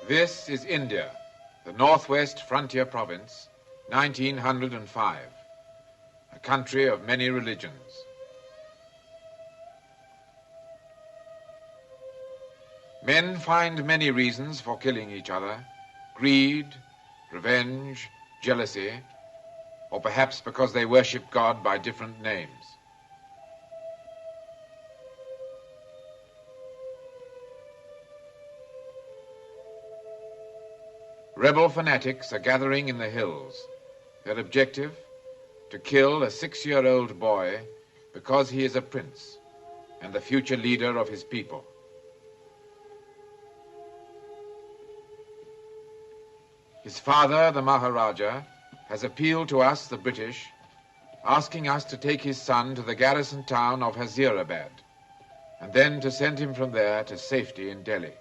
This is India, the Northwest Frontier Province, 1905, a country of many religions. Men find many reasons for killing each other: greed, revenge, jealousy, or perhaps because they worship God by different names. Rebel fanatics are gathering in the hills. Their objective, to kill a 6-year-old boy because he is a prince and the future leader of his people. His father, the Maharaja, has appealed to us, the British, asking us to take his son to the garrison town of Hazirabad and then to send him from there to safety in Delhi.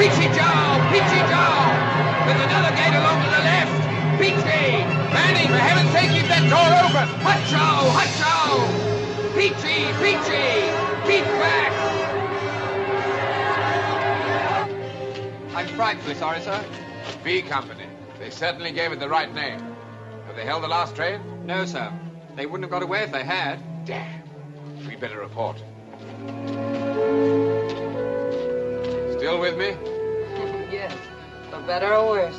Peachy Joe! Peachy Joe! There's another gate along to the left! Peachy! Manning, for heaven's sake, keep that door open! Hutcho! Hutcho! Peachy! Peachy! Keep back! I'm frightfully sorry, sir. B Company. They certainly gave it the right name. Have they held the last train? No, sir. They wouldn't have got away if they had. Damn. We'd better report. Still with me? Yes, for better or worse.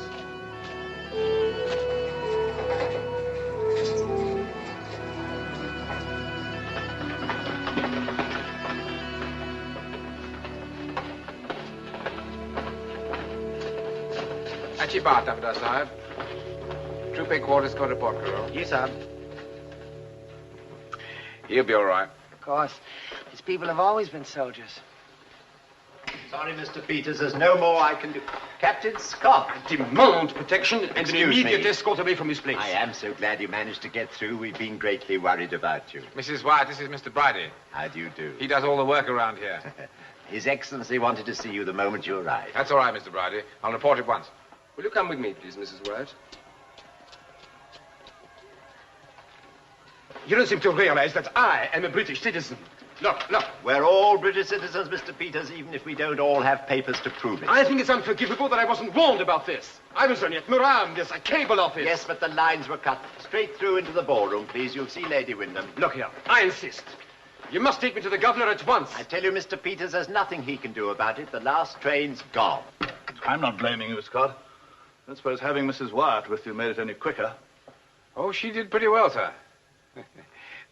Achhi baat, Damodar Sahib. Troop headquarters got a report, Karo. Yes, sir. He'll be all right. Of course. These people have always been soldiers. Sorry, Mr. Peters, there's no more I can do. Captain Scott. Demand protection and Excuse an immediate me. escort away from this place. I am so glad you managed to get through. We've been greatly worried about you. Mrs. White, this is Mr. Bridie. How do you do? He does all the work around here. His Excellency wanted to see you the moment you arrived. That's all right, Mr. Bridie. I'll report at once. Will you come with me, please, Mrs. White? You don't seem to realize that I am a British citizen. Look, look. We're all British citizens, Mr. Peters, even if we don't all have papers to prove it. I think it's unforgivable that I wasn't warned about this. I was only at Muram, there's a cable office. Yes, but the lines were cut straight through into the ballroom, please. You'll see Lady Wyndham. Look here, I insist. You must take me to the governor at once. I tell you, Mr. Peters, there's nothing he can do about it. The last train's gone. I'm not blaming you, Scott. I don't suppose having Mrs. Wyatt with you made it any quicker. Oh, she did pretty well, sir.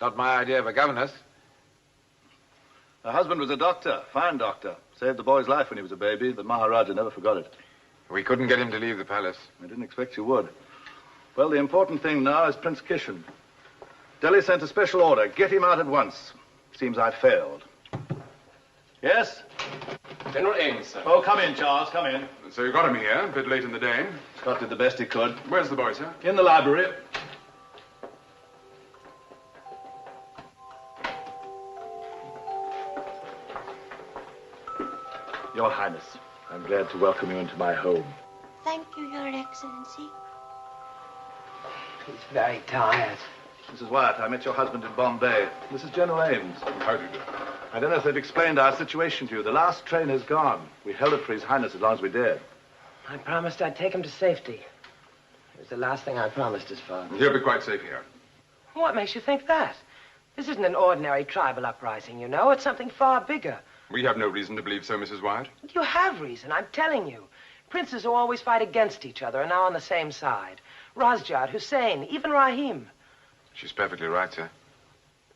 Not my idea of a governess. Her husband was a doctor, fine doctor. Saved the boy's life when he was a baby. The Maharaja never forgot it. We couldn't get him to leave the palace. I didn't expect you would. Well, the important thing now is Prince Kishan. Delhi sent a special order. Get him out at once. Seems I failed. Yes? General Ames, sir. Oh, come in, Charles, come in. So you got him here, a bit late in the day. Scott did the best he could. Where's the boy, sir? In the library. Your Highness, I'm glad to welcome you into my home. Thank you, Your Excellency. He's very tired. Mrs. Wyatt, I met your husband in Bombay. This is General Ames. How do you do? I don't know if they've explained our situation to you. The last train has gone. We held it for His Highness as long as we dared. I promised I'd take him to safety. It was the last thing I promised his father. He'll be quite safe here. What makes you think that? This isn't an ordinary tribal uprising, you know. It's something far bigger. We have no reason to believe so, Mrs. Wyatt. You have reason, I'm telling you. Princes who always fight against each other are now on the same side. Razjad, Hussein, even Rahim. She's perfectly right, sir.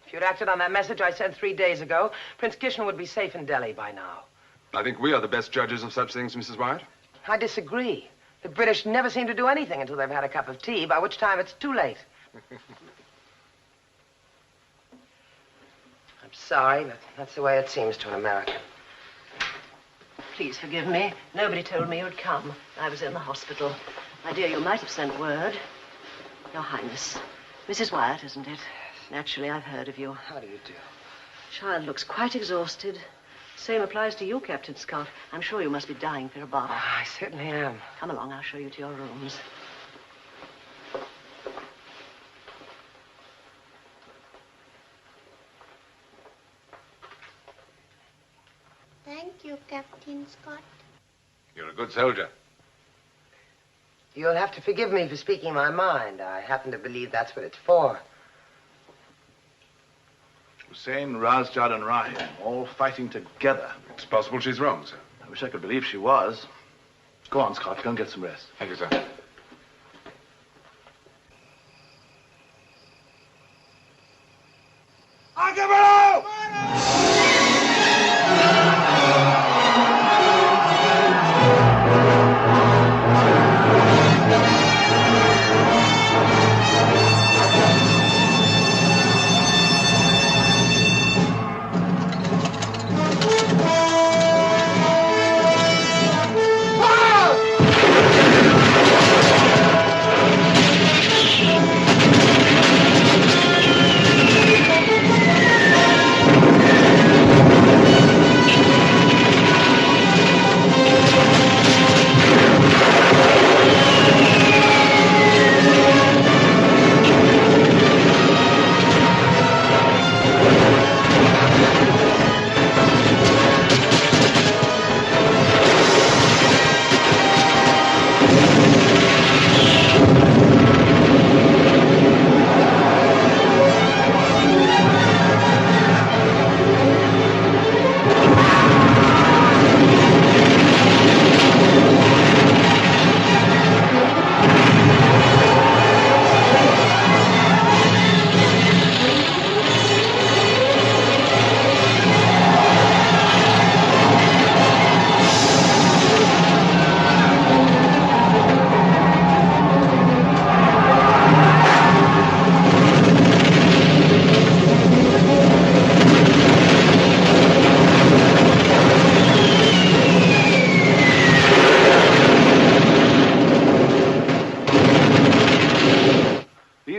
If you'd acted on that message I sent 3 days ago, Prince Kishan would be safe in Delhi by now. I think we are the best judges of such things, Mrs. Wyatt. I disagree. The British never seem to do anything until they've had a cup of tea, by which time it's too late. I'm sorry, but that's the way it seems to an American. Please forgive me. Nobody told me you'd come. I was in the hospital. My dear, you might have sent word. Your Highness. Mrs. Wyatt, isn't it? Naturally, I've heard of you. How do you do? Child looks quite exhausted. Same applies to you, Captain Scott. I'm sure you must be dying for a bath. I certainly am. Come along, I'll show you to your rooms. Thank you, Captain Scott. You're a good soldier. You'll have to forgive me for speaking my mind. I happen to believe that's what it's for. Hussein, Razjad, and Rahim, all fighting together. It's possible she's wrong, sir. I wish I could believe she was. Go on, Scott. Go and get some rest. Thank you, sir.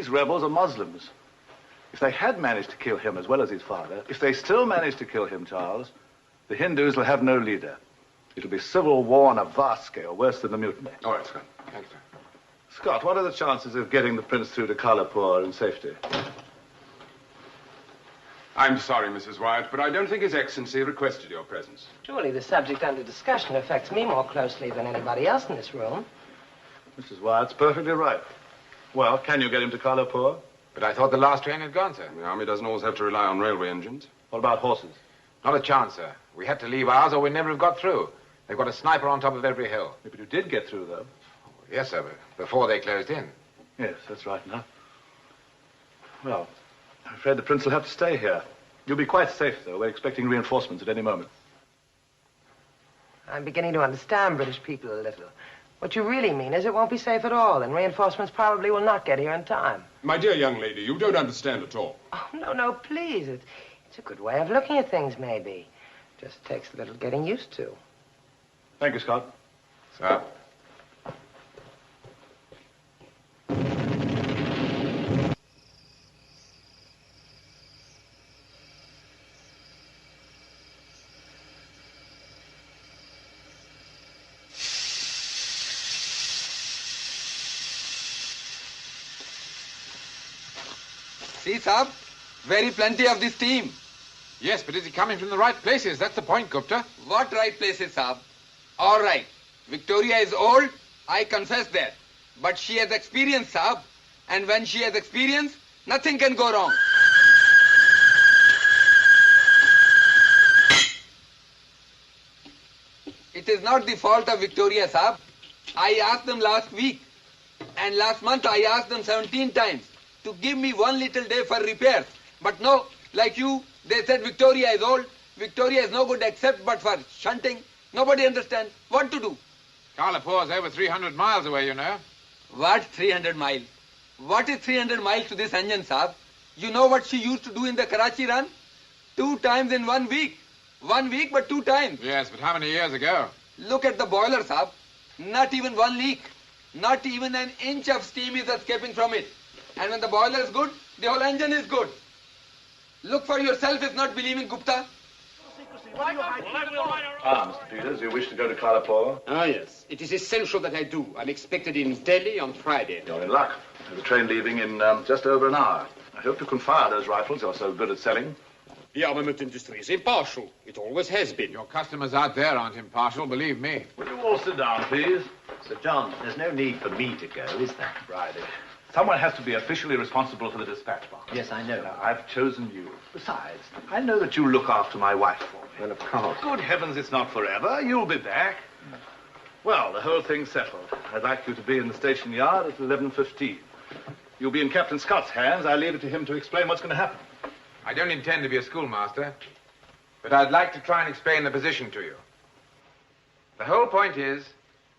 Rebels are Muslims. If they had managed to kill him as well as his father, if they still manage to kill him, Charles, the Hindus will have no leader. It'll be civil war on a vast scale, worse than the mutiny. All right, Scott. Thank you, sir. Scott, what are the chances of getting the prince through to Kalapur in safety? I'm sorry, Mrs. Wyatt, but I don't think His Excellency requested your presence. Surely the subject under discussion affects me more closely than anybody else in this room. Mrs. Wyatt's perfectly right. Well, can you get him to Kalapur? But I thought the last train had gone, sir. The army doesn't always have to rely on railway engines. What about horses? Not a chance, sir. We had to leave ours or we'd never have got through. They've got a sniper on top of every hill. But you did get through, though. Yes, sir, but before they closed in. Yes, that's right enough. Well, I'm afraid the prince will have to stay here. You'll be quite safe, though. We're expecting reinforcements at any moment. I'm beginning to understand British people a little. What you really mean is it won't be safe at all, and reinforcements probably will not get here in time. My dear young lady, you don't understand at all. Oh, no, please. It's a good way of looking at things, maybe. Just takes a little getting used to. Thank you, Scott. Sir. See, Saab, very plenty of this team. Yes, but is it coming from the right places? That's the point, Gupta. What right places, Saab? All right. Victoria is old, I confess that. But she has experience, Saab. And when she has experience, nothing can go wrong. It is not the fault of Victoria, Saab. I asked them last week. And last month I asked them 17 times to give me one little day for repairs. But no, like you, they said Victoria is old. Victoria is no good except but for shunting. Nobody understands what to do. Kalapor's over 300 miles away, you know. What 300 miles? What is 300 miles to this engine, Saab? You know what she used to do in the Karachi run? 2 times in 1 week. 1 week, but 2 times. Yes, but how many years ago? Look at the boiler, Saab. Not even 1 leak. Not even an inch of steam is escaping from it. And when the boiler is good, the whole engine is good. Look for yourself if not believing Gupta. Mr. Peters, you wish to go to Kalapur? Ah, yes. It is essential that I do. I'm expected in Delhi on Friday. You're in luck. There's a train leaving in just over an hour. I hope you can fire those rifles you're so good at selling. The armament industry is impartial. It always has been. Your customers out there aren't impartial, believe me. Will you all sit down, please? Sir John, there's no need for me to go, is there? Friday. Someone has to be officially responsible for the dispatch box. Yes, I know. Now, I've chosen you. Besides, I know that you look after my wife for me. Well, of course. Good heavens, it's not forever. You'll be back. Well, the whole thing's settled. I'd like you to be in the station yard at 11:15. You'll be in Captain Scott's hands. I leave it to him to explain what's going to happen. I don't intend to be a schoolmaster, but I'd like to try and explain the position to you. The whole point is,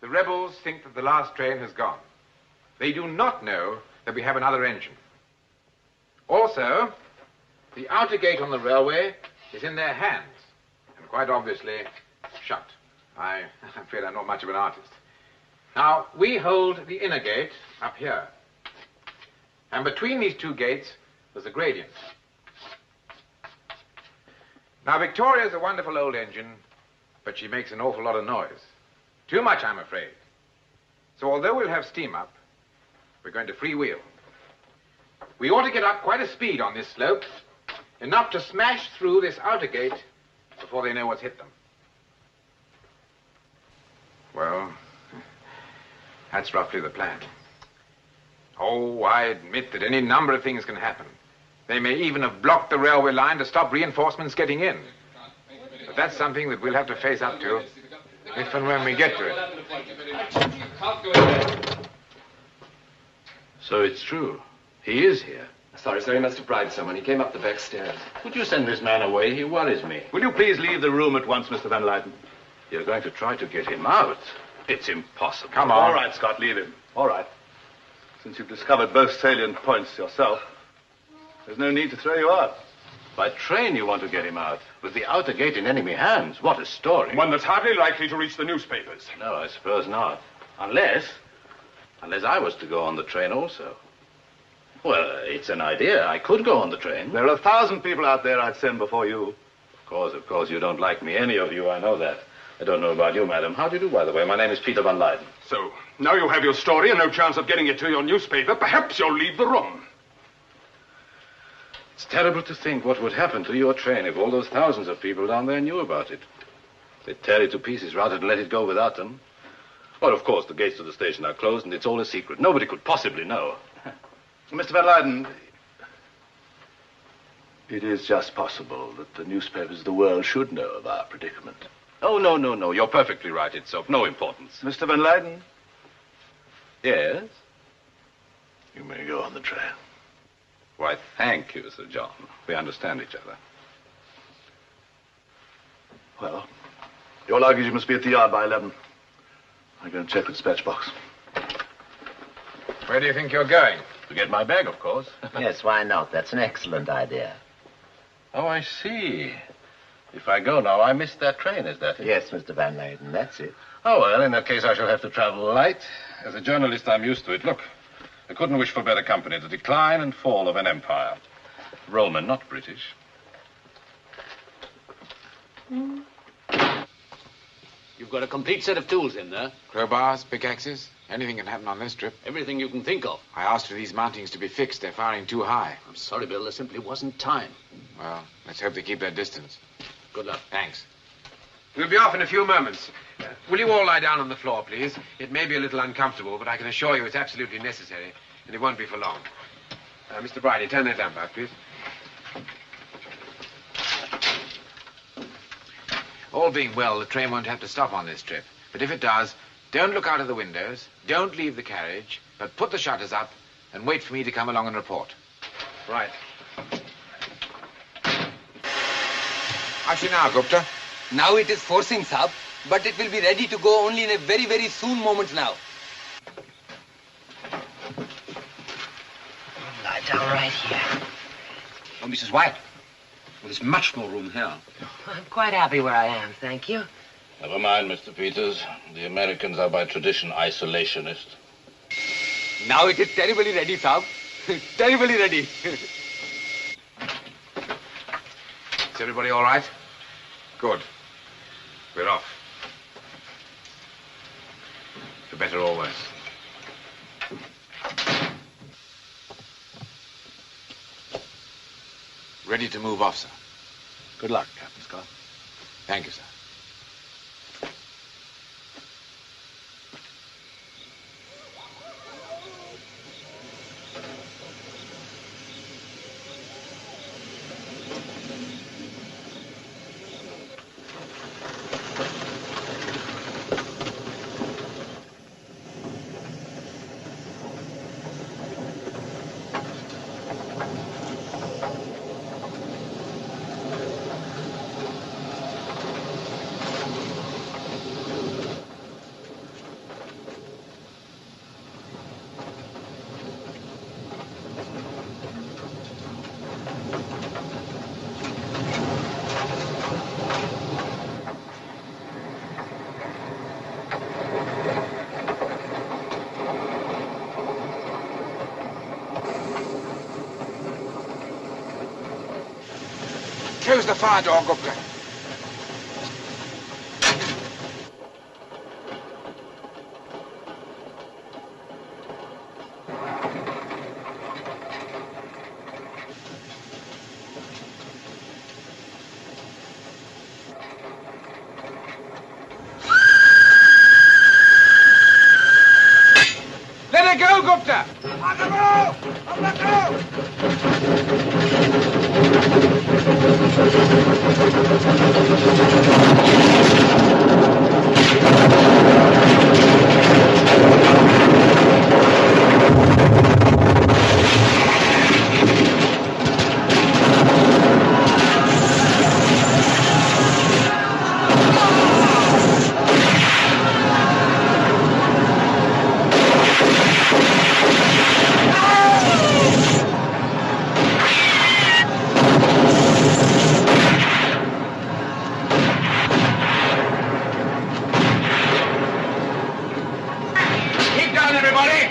the rebels think that the last train has gone. They do not know that we have another engine. Also, the outer gate on the railway is in their hands, and quite obviously shut. I'm afraid I'm not much of an artist. Now, we hold the inner gate up here. And between these 2 gates, there's a gradient. Now, Victoria's a wonderful old engine, but she makes an awful lot of noise. Too much, I'm afraid. So although we'll have steam up, we're going to freewheel. We ought to get up quite a speed on this slope, enough to smash through this outer gate before they know what's hit them. Well, that's roughly the plan. Oh, I admit that any number of things can happen. They may even have blocked the railway line to stop reinforcements getting in. But that's something that we'll have to face up to if and when we get to it. So it's true. He is here. Sorry, sir. He must have bribed someone. He came up the back stairs. Would you send this man away? He worries me. Will you please leave the room at once, Mr. Van Leyden? You're going to try to get him out? It's impossible. Come on. All right, Scott, leave him. All right. Since you've discovered both salient points yourself, there's no need to throw you out. By train you want to get him out. With the outer gate in enemy hands. What a story. One that's hardly likely to reach the newspapers. No, I suppose not. Unless I was to go on the train also. Well, it's an idea. I could go on the train. There are 1,000 people out there I'd send before you. Of course, you don't like me, any of you, I know that. I don't know about you, madam. How do you do, by the way? My name is Peter Van Leyden. So, now you have your story and no chance of getting it to your newspaper, perhaps you'll leave the room. It's terrible to think what would happen to your train if all those thousands of people down there knew about it. They'd tear it to pieces rather than let it go without them. Well, of course, the gates to the station are closed and it's all a secret. Nobody could possibly know. Mr. Van Leyden, it is just possible that the newspapers of the world should know of our predicament. Oh, no. You're perfectly right. It's of no importance. Mr. Van Leyden? Yes? You may go on the train. Why, thank you, Sir John. We understand each other. Well, your luggage must be at the yard by 11. I'm going to check the dispatch box. Where do you think you're going? To get my bag, of course. Yes, why not? That's an excellent idea. Oh, I see. If I go now, I miss that train, is that it? Yes, Mr. Van Leyden, that's it. Oh, well, in that case, I shall have to travel light. As a journalist, I'm used to it. Look, I couldn't wish for better company. The decline and fall of an empire. Roman, not British. You've got a complete set of tools in there. Crowbars, pickaxes, anything can happen on this trip. Everything you can think of. I asked for these mountings to be fixed. They're firing too high. I'm sorry, Bill. There simply wasn't time. Well, let's hope they keep their distance. Good luck. Thanks. We'll be off in a few moments. Will you all lie down on the floor, please? It may be a little uncomfortable, but I can assure you it's absolutely necessary, and it won't be for long. Mr. Bridie, turn that lamp out, please. All being well, the train won't have to stop on this trip. But if it does, don't look out of the windows, don't leave the carriage, but put the shutters up and wait for me to come along and report. Right. How's she now, Gupta? Now it is forcing, Saab. but it will be ready to go only in a very, very soon moment now. Lie down right here. Oh, Mrs. White. Well, there's much more room here. I'm quite happy where I am, thank you. Never mind, Mr. Peters. The Americans are by tradition isolationist. Now it is terribly ready, Saab. Terribly ready. Is everybody all right? Good. We're off. For better or worse. Ready to move off, sir. Good luck, Captain Scott. Thank you, sir. Close the fire door, Gupta. Let it go, Gupta! On the move! On the move! Keep down, everybody!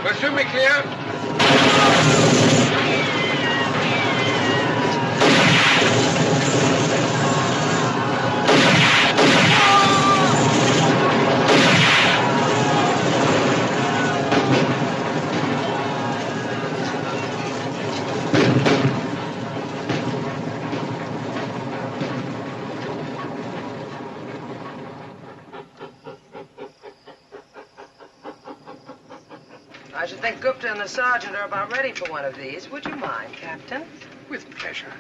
We'll soon be clear. I should think Gupta and the sergeant are about ready for one of these. Would you mind, Captain? With pleasure.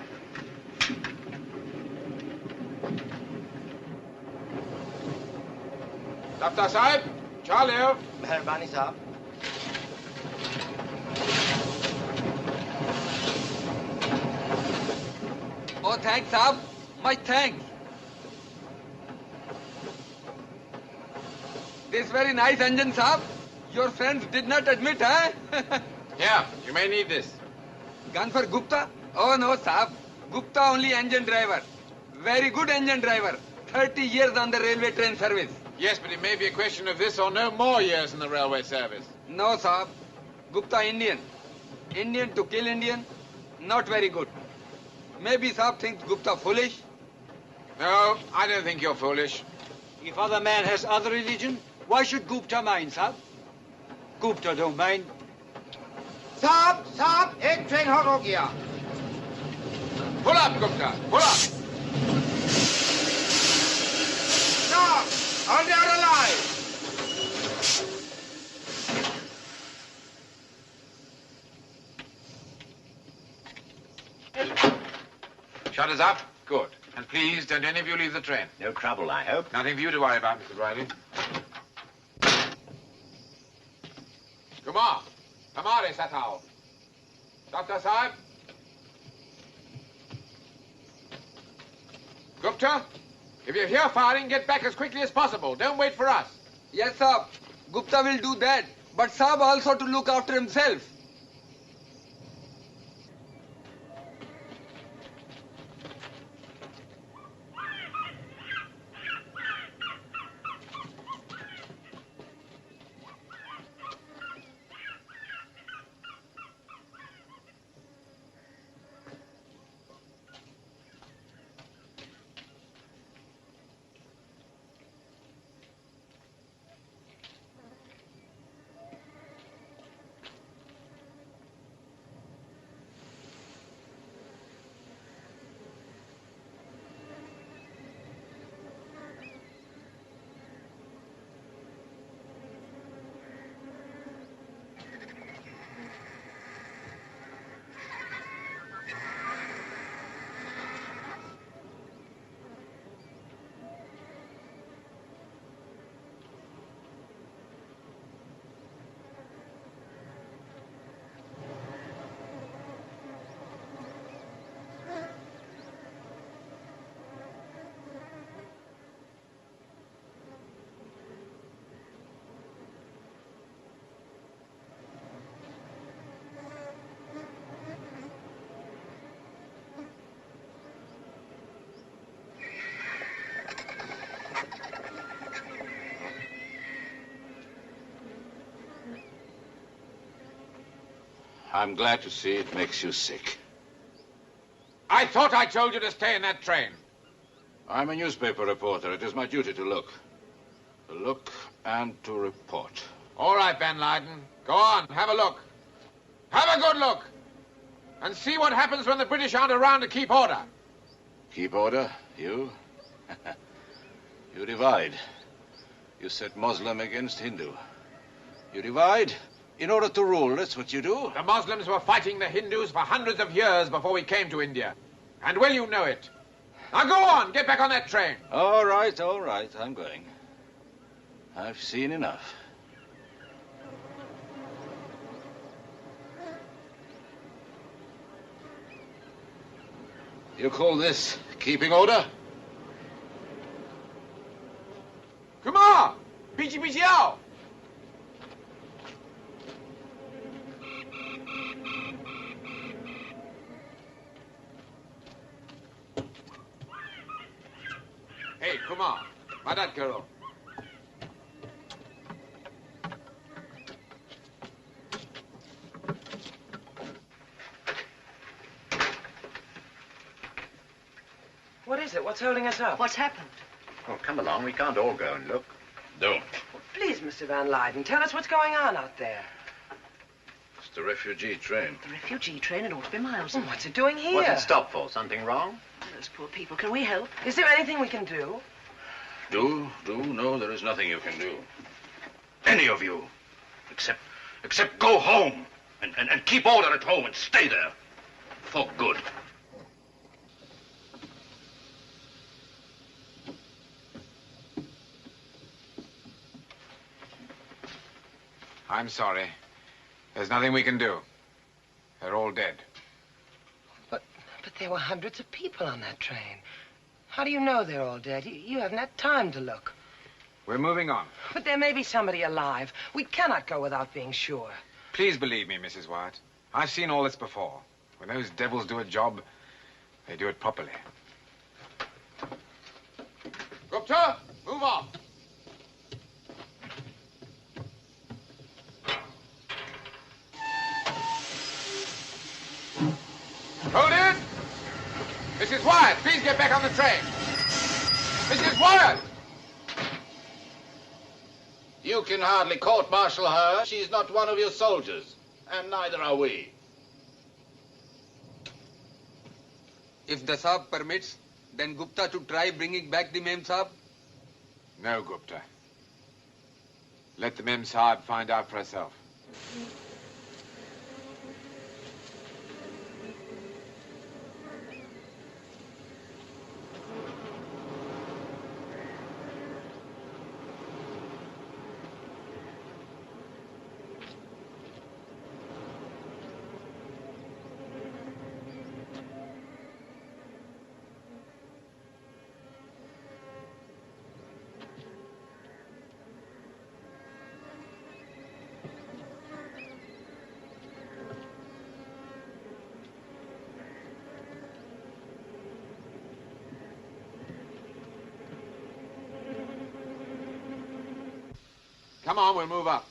Daftar Sahib, Charlie. Meherbani Saab. Oh, thanks, Saab. My thanks. This very nice engine, Saab. Your friends did not admit, huh? Here, you may need this. Gun for Gupta? Oh, no, Saab. Gupta only engine driver. Very good engine driver. 30 years on the railway train service. Yes, but it may be a question of this or no more years in the railway service. No, Saab. Gupta Indian. Indian to kill Indian? Not very good. Maybe Saab thinks Gupta foolish? No, I don't think you're foolish. If other man has other religion, why should Gupta mind, Saab? Gupta don't mind. Saab, Saab, ek train hot ho gaya. Pull up, Gupta, pull up. No! On the other line! Shutters up? Good. And please, don't any of you leave the train. No trouble, I hope. Nothing for you to worry about, Mr. Bridie. Kumar, Hamare Satao. Dr. Sahib? Gupta? If you hear firing, get back as quickly as possible. Don't wait for us. Yes, Saab. Gupta will do that. But Saab also to look after himself. I'm glad to see it makes you sick. I thought I told you to stay in that train. I'm a newspaper reporter. It is my duty to look. To look and to report. All right, Van Leyden. Go on, have a look. Have a good look. And see what happens when the British aren't around to keep order. Keep order? You? You divide. You set Muslim against Hindu. You divide in order to rule. That's what you do. The Muslims were fighting the Hindus for hundreds of years before we came to India. And well, you know it. Now go on, get back on that train. All right, I'm going. I've seen enough. You call this keeping order? Kumar! Pichi pichi ao! Hey, Kumar, Madat karo. What is it? What's holding us up? What's happened? Oh, come along. We can't all go and look. Don't. Please, Mr. Van Leyden, tell us what's going on out there. It's the refugee train. The refugee train, it ought to be miles away. What's it doing here? What's it stop for? Something wrong? Those poor people. Can we help? Is there anything we can do? Do? No, there is nothing you can do. Any of you. Except go home. And keep order at home and stay there. For good. I'm sorry. There's nothing we can do. They're all dead. But there were hundreds of people on that train. How do you know they're all dead? You haven't had time to look. We're moving on. But there may be somebody alive. We cannot go without being sure. Please believe me, Mrs. Wyatt. I've seen all this before. When those devils do a job, they do it properly. Gupta, move on. Hold it! Mrs. Wyatt, please get back on the train. Mrs. Wyatt! You can hardly court-martial her. She's not one of your soldiers. And neither are we. If the Saab permits, then Gupta to try bringing back the Mem Saab? No, Gupta. Let the Mem Saab find out for herself. Come on, we'll move up.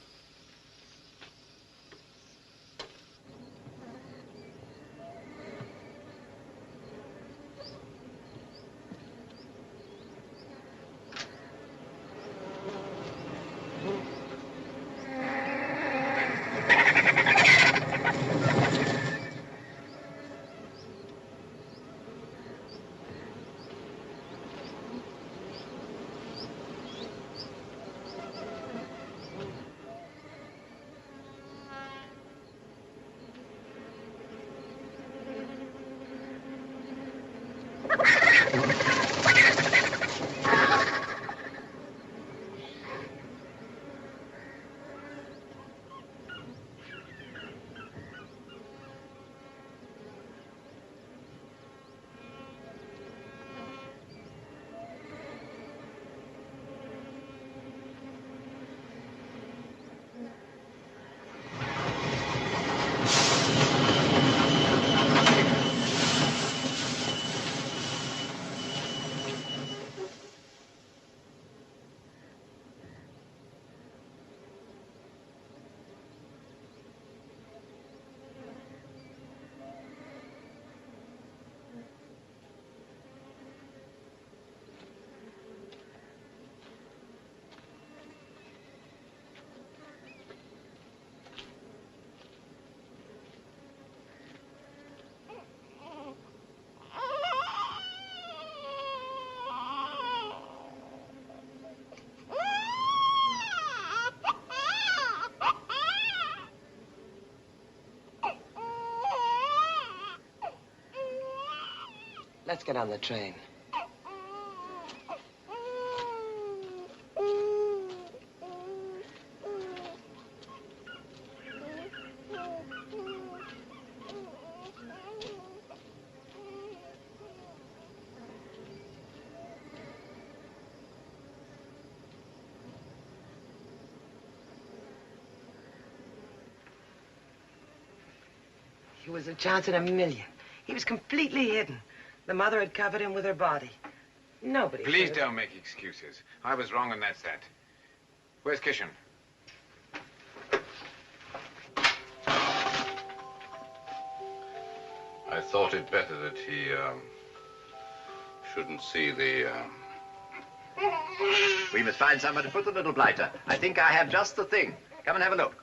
Let's get on the train. He was a chance in a million. He was completely hidden. The mother had covered him with her body. Nobody. Please don't make excuses. I was wrong, and that's that. Where's Kishan? I thought it better that he shouldn't see the. We must find somewhere to put the little blighter. I think I have just the thing. Come and have a look.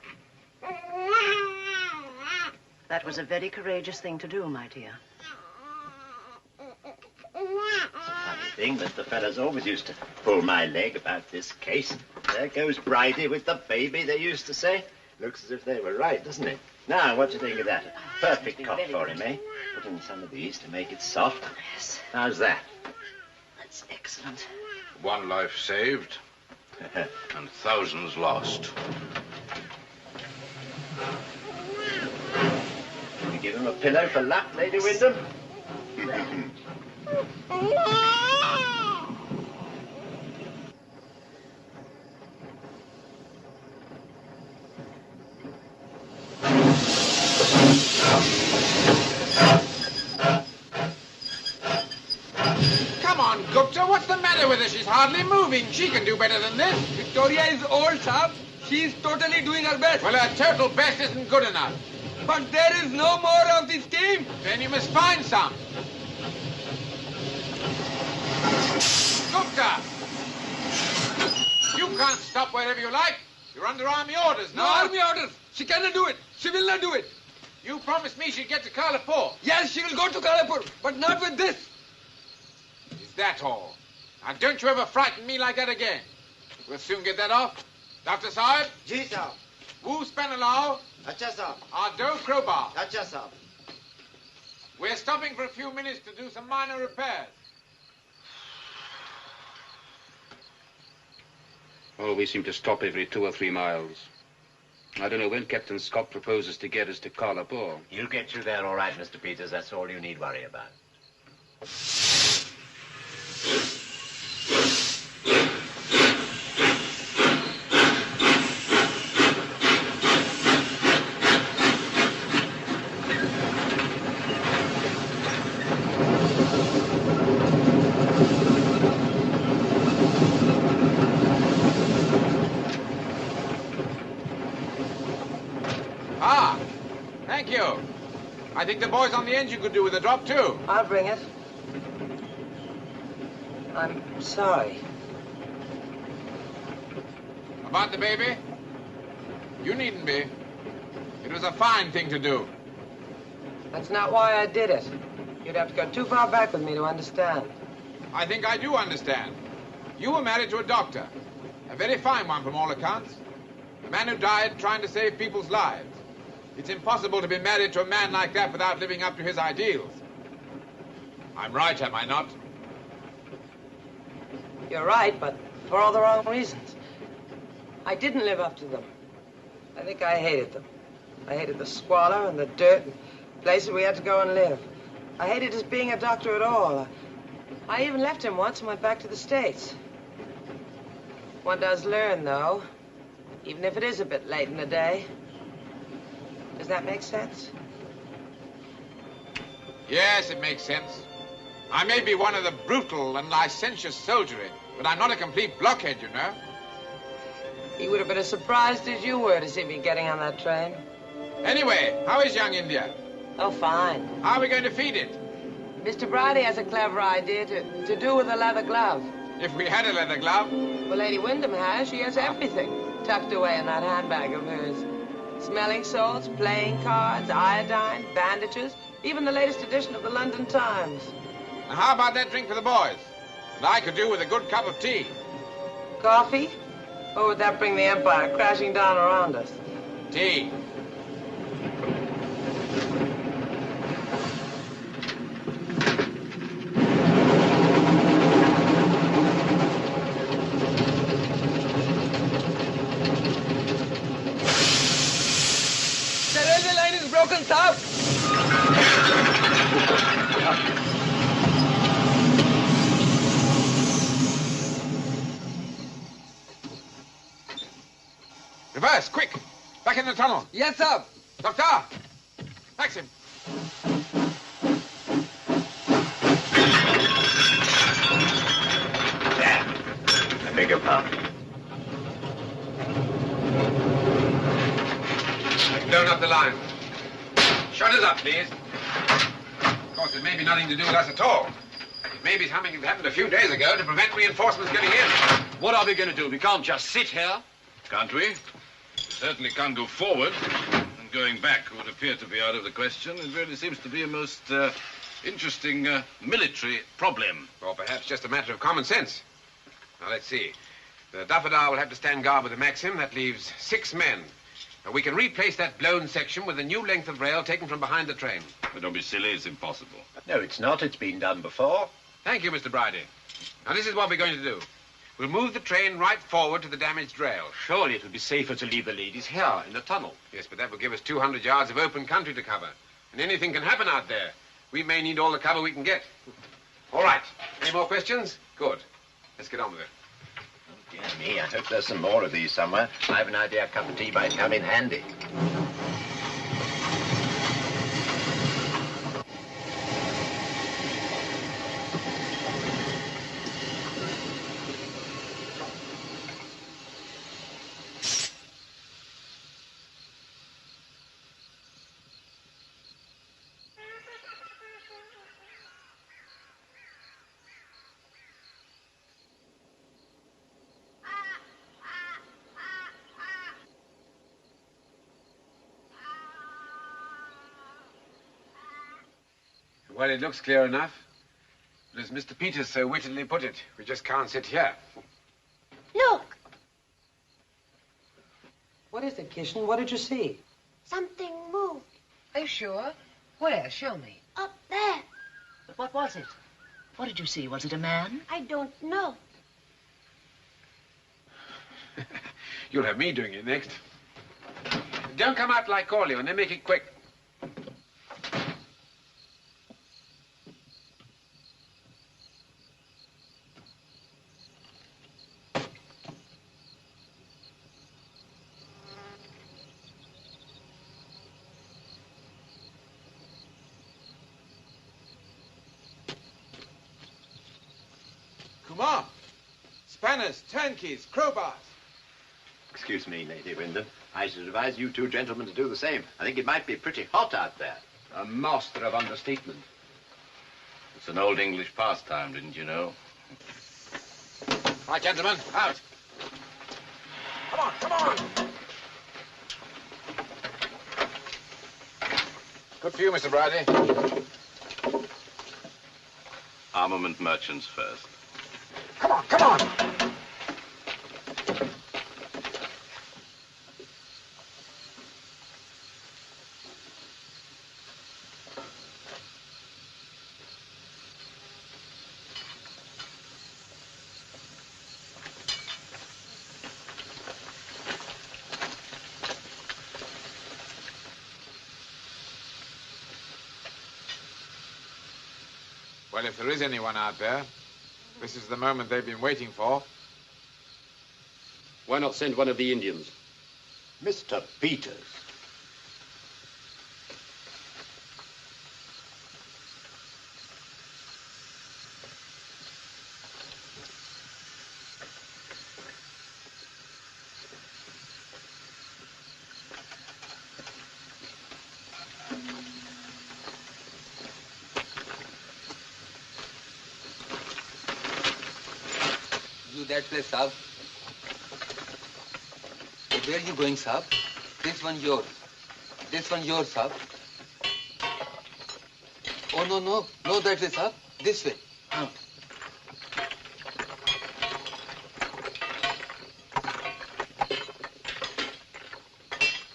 That was a very courageous thing to do, my dear. Funny thing, but the fellas always used to pull my leg about this case. There goes Bridie with the baby, they used to say. Looks as if they were right, doesn't it? Now, what do you think of that? A perfect cot for him, eh? Put in some of these to make it soft. Yes. How's that? That's excellent. One life saved and thousands lost. Can you give him a pillow for luck, Lady Wyndham? Come on, Gupta, what's the matter with her? She's hardly moving. She can do better than this. Victoria is old, Saab. She's totally doing her best. Well, her total best isn't good enough. But there is no more of this team. Then you must find some. Gupta! You can't stop wherever you like. You're under army orders, No army orders. She cannot do it. She will not do it. You promised me she'd get to Karlapur. Yes, she will go to Karlapur, but not with this. Is that all? Now, don't you ever frighten me like that again. We'll soon get that off. Dr. Saab? Ji, Saab. Woo Spanalao? Acha, Saab. Ardo Crowbar? Acha, Saab. We're stopping for a few minutes to do some minor repairs. Oh, we seem to stop every 2 or 3 miles. I don't know when Captain Scott proposes to get us to Karlapur. You'll get through there all right, Mr. Peters. That's all you need worry about. Ah, thank you. I think the boys on the engine could do with a drop, too. I'll bring it. I'm sorry. About the baby? You needn't be. It was a fine thing to do. That's not why I did it. You'd have to go too far back with me to understand. I think I do understand. You were married to a doctor. A very fine one from all accounts. A man who died trying to save people's lives. It's impossible to be married to a man like that without living up to his ideals. I'm right, am I not? You're right, but for all the wrong reasons. I didn't live up to them. I think I hated them. I hated the squalor and the dirt and places we had to go and live. I hated his being a doctor at all. I even left him once and went back to the States. One does learn, though, even if it is a bit late in the day. Does that make sense? Yes, it makes sense. I may be one of the brutal and licentious soldiery, but I'm not a complete blockhead, you know. He would have been as surprised as you were to see me getting on that train. Anyway, how is young India? Oh, fine. How are we going to feed it? Mr. Bridie has a clever idea to do with a leather glove. If we had a leather glove? Well, Lady Wyndham has. She has everything tucked away in that handbag of hers. Smelling salts, playing cards, iodine, bandages, even the latest edition of the London Times. Now, how about that drink for the boys? And I could do with a good cup of tea. Coffee? Or would that bring the Empire crashing down around us? Tea. The railway line is broken, Saab. Reverse, quick! Back in the tunnel. Yes, sir. Doctor! Maxim! There. I beg your pardon. Blown up the line. Shutters up, please. Of course, it may be nothing to do with us at all. It may be something that happened a few days ago to prevent reinforcements getting in. What are we going to do? We can't just sit here. Can't we? We certainly can't go forward. And going back would appear to be out of the question. It really seems to be a most interesting military problem. Or perhaps just a matter of common sense. Now, let's see. The Daffodil will have to stand guard with the Maxim. That leaves 6 men. Now, we can replace that blown section with a new length of rail taken from behind the train. But don't be silly, it's impossible. No, it's not. It's been done before. Thank you, Mr. Bridie. Now, this is what we're going to do. We'll move the train right forward to the damaged rail. Surely it would be safer to leave the ladies here in the tunnel. Yes, but that will give us 200 yards of open country to cover. And anything can happen out there. We may need all the cover we can get. All right. Any more questions? Good. Let's get on with it. Oh, dear me, I hope there's some more of these somewhere. I have an idea a cup of tea might come in handy. Well, it looks clear enough. But as Mr. Peters so wittily put it, we just can't sit here. Look, What is it, Kishan? What did you see? something moved Are you sure? Where? Show me. up there. But what was it? What did you see? Was it a man? I don't know. You'll have me doing it next. Don't come out till I call you, and then make it quick. Kumar! Spanners, turnkeys, crowbars. Excuse me, Lady Wyndham. I should advise you two gentlemen to do the same. I think it might be pretty hot out there. A master of understatement. It's an old English pastime, didn't you know? Right, gentlemen, out. Come on, come on. Good for you, Mr. Bridie. Armament merchants first. Come on, come on. Well, if there is anyone out there, this is the moment they've been waiting for. Why not send one of the Indians? Mr. Peters. You that place, Sahib. Where are you going, Sahib? This one yours. This one yours, Sahib. Oh, no, no. No, that way, Sahib. This way.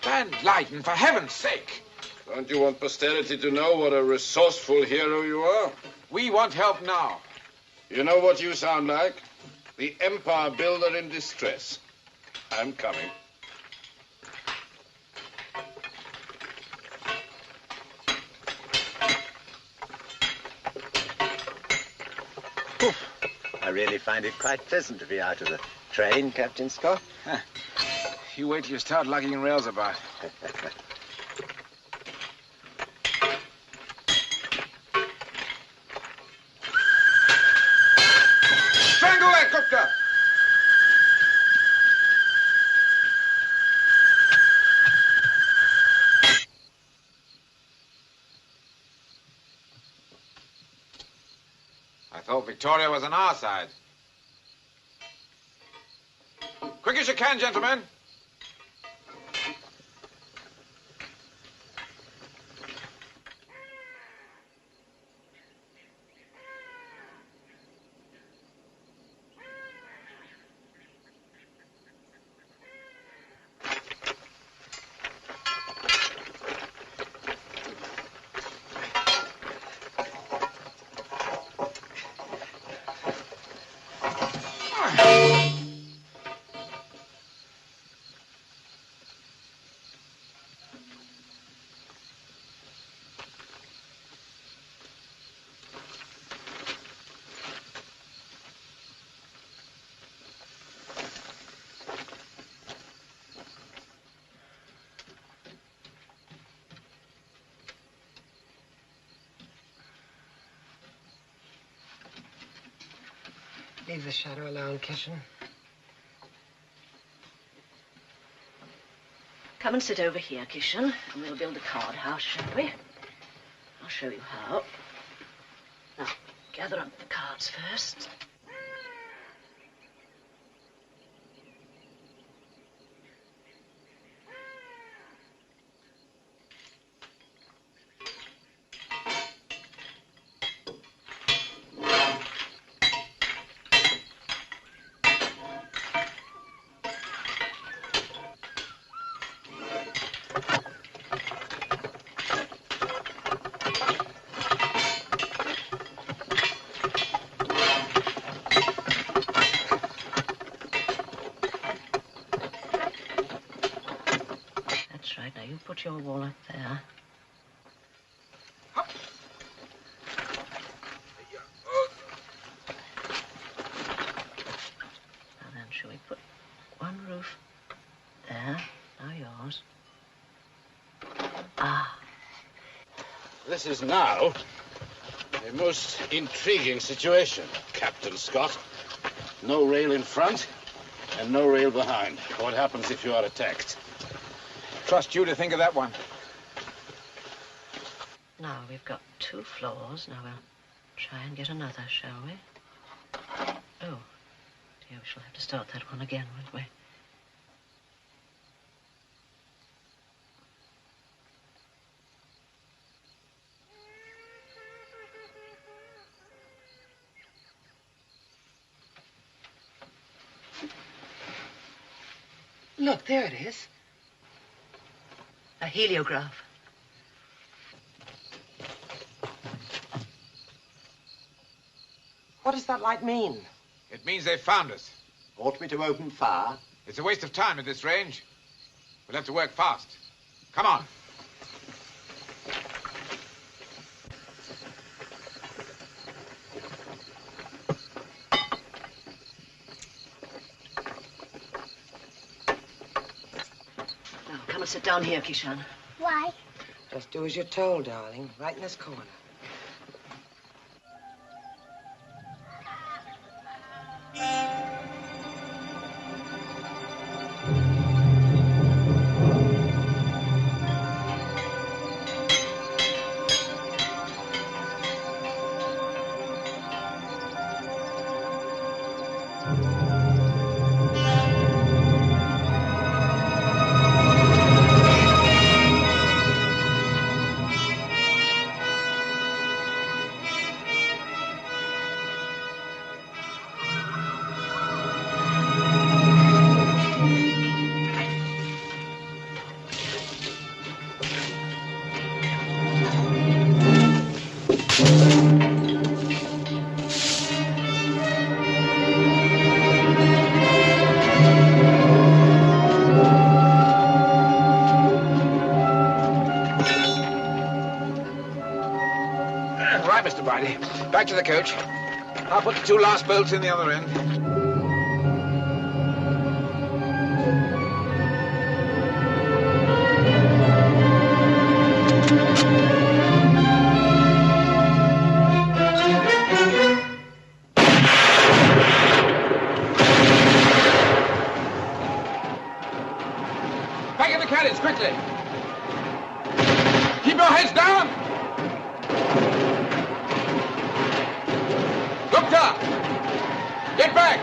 Van Leyden, for heaven's sake. Don't you want posterity to know what a resourceful hero you are? We want help now. You know what you sound like? The empire builder in distress. I'm coming. I really find it quite pleasant to be out of the train, Captain Scott. Huh. You wait till you start lugging rails about. Strangle that, Gupta! I thought Victoria was on our side. Quick as you can, gentlemen. Leave the shadow alone, Kishan. Come and sit over here, Kishan, and we'll build a card house, shall we? I'll show you how. Now, gather up the cards first. Put your wall up there. Now then, shall we put one roof there? Now yours. Ah. This is now a most intriguing situation, Captain Scott. No rail in front and no rail behind. What happens if you are attacked? trust you to think of that one. Now, we've got 2 floors. Now we'll try and get another, shall we? Oh, dear, we shall have to start that one again, won't we? Look, there it is. A heliograph. What does that light mean? It means they've found us. Ought we to open fire? It's a waste of time at this range. We'll have to work fast. Come on. Now, come and sit down here, Kishan. Why? Just do as you're told, darling. Right in this corner. Right, Mr. Bridie. Back to the coach. I'll put the 2 last bolts in the other end. Back in the carriage, quickly. Keep your heads down. Gupta! Get back!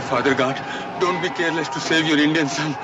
Father God, don't be careless to save your Indian son.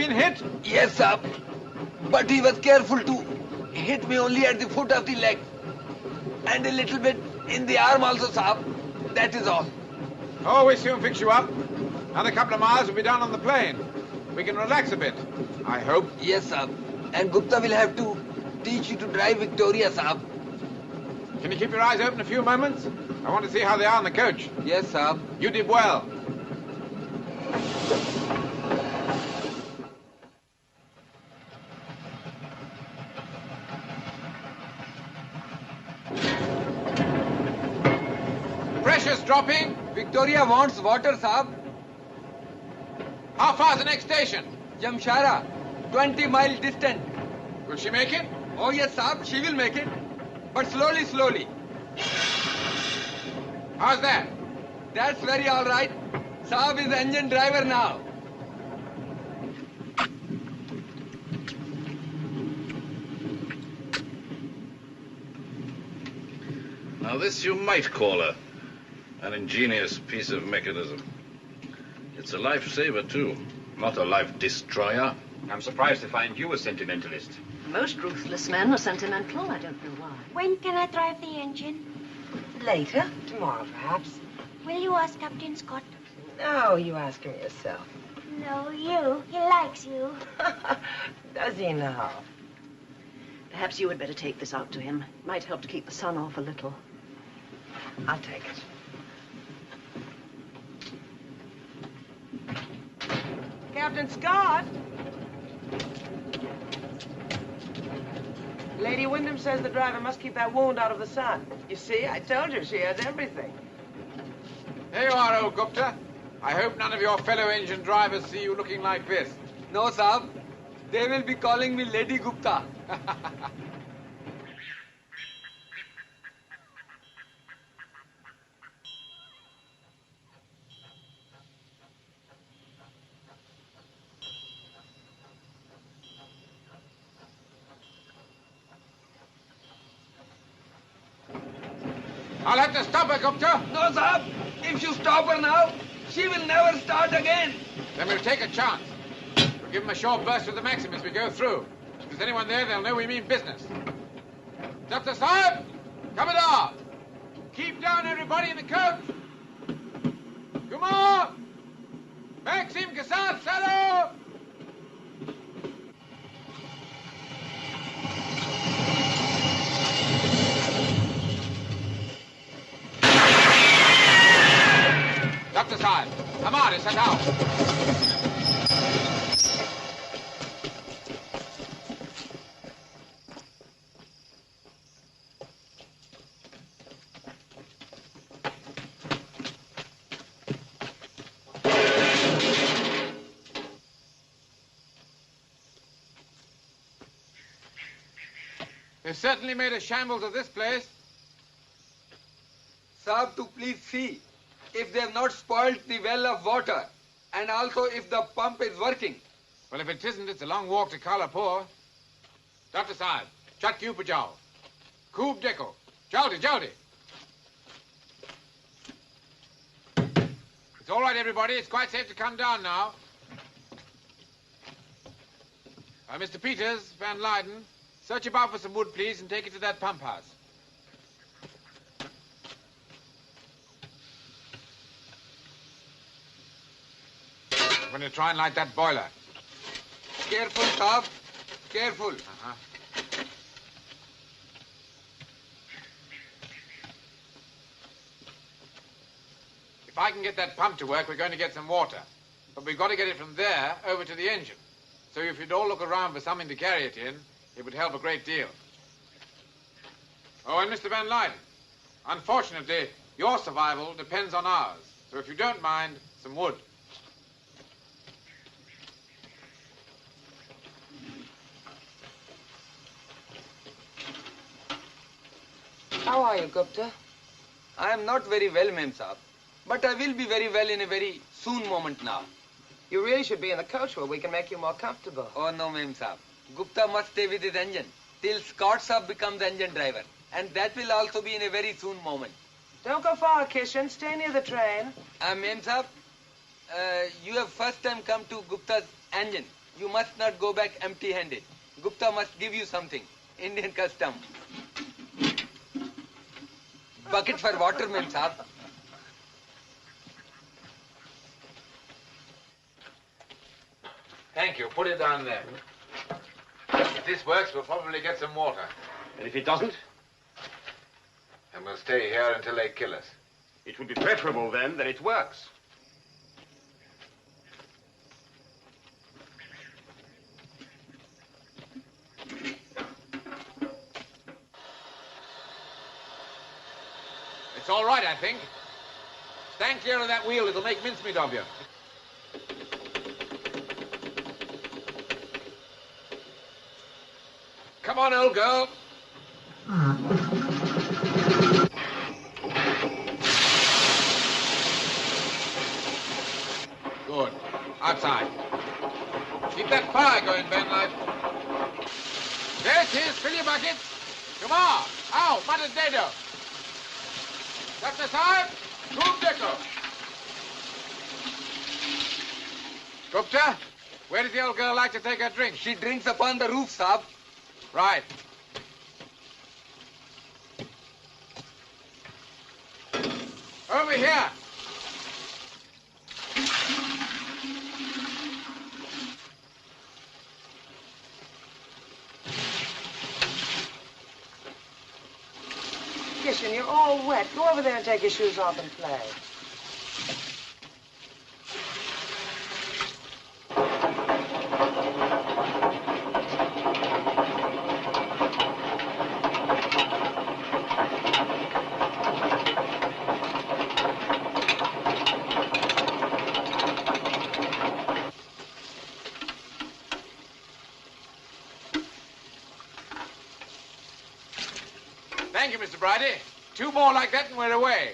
been hit? Yes, sir. But he was careful to hit me only at the foot of the leg. And a little bit in the arm also, sir. That is all. Oh, we'll soon fix you up. Another couple of miles will be down on the plain. We can relax a bit, I hope. Yes, sir. And Gupta will have to teach you to drive Victoria, sir. Can you keep your eyes open a few moments? I want to see how they are on the coach. Yes, sir. You did well. Pressure's dropping. Victoria wants water, sir. How far's the next station? Jamshara, 20 miles distant. Will she make it? Oh, yes, sir. She will make it. But slowly, slowly. How's that? That's very all right. Saab is engine driver now. Now this you might call an ingenious piece of mechanism. It's a lifesaver, too, not a life destroyer. I'm surprised to find you a sentimentalist. Most ruthless men are sentimental. I don't know why. When can I drive the engine? Later. Tomorrow, perhaps. Will you ask Captain Scott? No, you ask him yourself. No, you. He likes you. Does he now? Perhaps you had better take this out to him. It might help to keep the sun off a little. I'll take it. Captain Scott? Lady Wyndham says the driver must keep that wound out of the sun. You see, I told you she has everything. There you are, old Gupta. I hope none of your fellow engine drivers see you looking like this. No, Saab. They will be calling me Lady Gupta. I'll have to stop her, Gupta. No, Saab. If you stop her now, she will never start again. Then we'll take a chance. We'll give them a short burst with the Maxim as we go through. If there's anyone there, they'll know we mean business. Dr. Saab, Commodore, keep down everybody in the coach. Come on. Maxim, Kassat, Salo. Dr. Saab, Ahmad is set out. They've certainly made a shambles of this place. Saab, to please see if they have not spoiled the well of water, and also if the pump is working. Well, if it isn't, it's a long walk to Kalapur. Dr. Saab, chat kyu pajao. Khoob dekho. Jaldi, jaldi. It's all right, everybody. It's quite safe to come down now. Mr. Peters, Van Leyden, search about for some wood, please, and take it to that pump house. I'm going to try and light that boiler. Careful, Saab. Careful. If I can get that pump to work, we're going to get some water. But we've got to get it from there over to the engine. So if you'd all look around for something to carry it in, it would help a great deal. Oh, and Mr. Van Leyden, unfortunately, your survival depends on ours. So if you don't mind, some wood. How are you, Gupta? I am not very well, Mem Saab. But I will be very well in a very soon moment now. You really should be in the coach where we can make you more comfortable. Oh, no, Mem Saab. Gupta must stay with his engine till Scott Saab becomes engine driver. And that will also be in a very soon moment. Don't go far, Kishan. Stay near the train. Mem Saab, you have first time come to Gupta's engine. you must not go back empty-handed. Gupta must give you something. Indian custom. Bucket for watermen, Saab. Thank you. Put it down there. If this works, we'll probably get some water. And if it doesn't? And we'll stay here until they kill us. It would be preferable then that it works. It's all right, I think. Stand clear of that wheel. It'll make mincemeat of you. Come on, old girl. Good. Outside. Keep that fire going, Van Life. There it is. Fill your buckets. Come on. Ow, mutton dado. Captain Sahib, Room Deco. Gupta, where does the old girl like to take her drink? She drinks upon the roof, Saab. Right. Over here. Kishan, you're all wet. Go over there and take your shoes off and play. Thank you, Mr. Bridie. 2 more like that and we're away.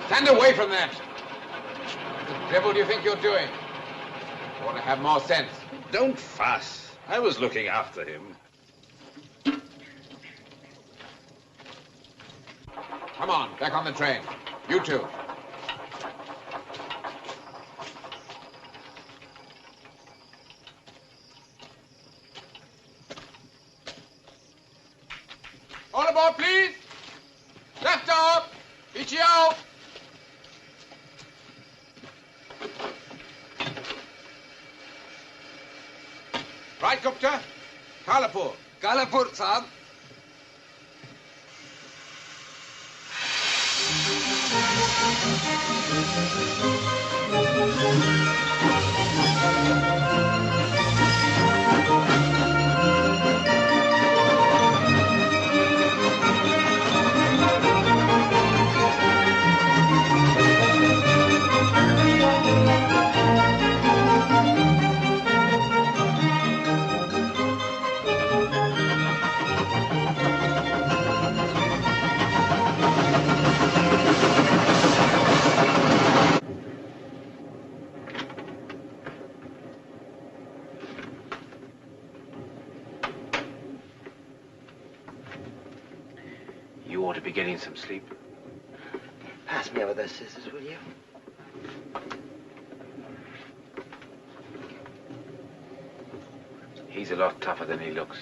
Stand away from that. What the devil do you think you're doing? You ought to have more sense. Don't fuss. I was looking after him. Come on, back on the train. You two. All aboard, please. Left up. Beachy out. Right, Gupta? Kalapur. Kalapur, Saab. need some sleep. Pass me over those scissors, will you? He's a lot tougher than he looks.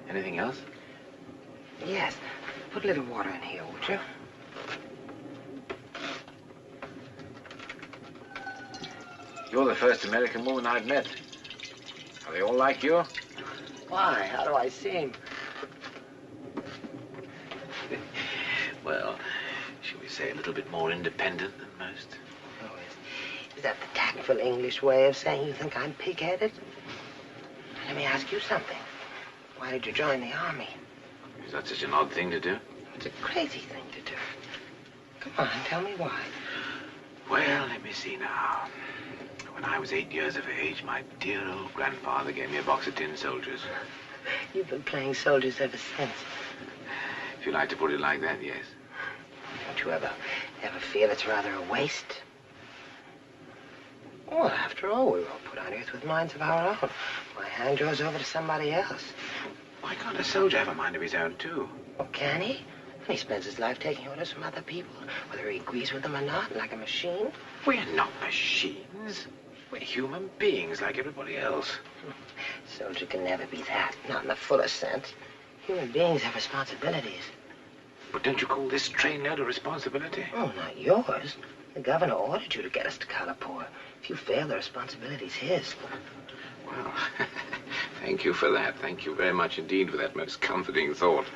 Anything else? Yes. Put a little water in here, would you? You're the first American woman I've met. Are they all like you? Why? How do I seem? Well, shall we say a little bit more independent than most? Oh, is that the tactful English way of saying you think I'm pig-headed? Let me ask you something. Why did you join the army? Is that such an odd thing to do? It's a crazy thing to do. Come on, tell me why. Well, let me see now. When I was 8 years of age, my dear old grandfather gave me a box of tin soldiers. You've been playing soldiers ever since. If you like to put it like that, yes. Don't you ever feel it's rather a waste? Well, after all, we were all put on earth with minds of our own. Why hand yours over to somebody else? Why can't a soldier have a mind of his own, too? Well, can he? He spends his life taking orders from other people, whether he agrees with them or not, like a machine. We're not machines. We're human beings like everybody else. Soldier can never be that, not in the fullest sense. Human beings have responsibilities. But don't you call this trainload a responsibility? Oh, not yours. The governor ordered you to get us to Kalapur. If you fail, the responsibility's his. Well, thank you for that. Thank you very much indeed for that most comforting thought.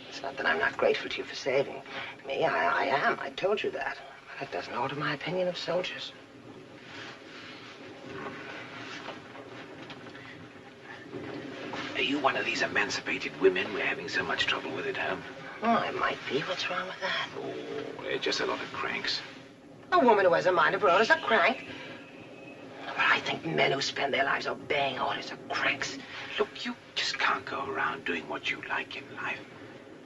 It's not that I'm not grateful to you for saving me. I am. I told you that. But that doesn't alter my opinion of soldiers. Are you one of these emancipated women we're having so much trouble with at home? Oh, I might be. What's wrong with that? Oh, they're just a lot of cranks. A woman who has a mind of her own is a crank. But I think men who spend their lives obeying orders are cranks. Look, you just can't go around doing what you like in life.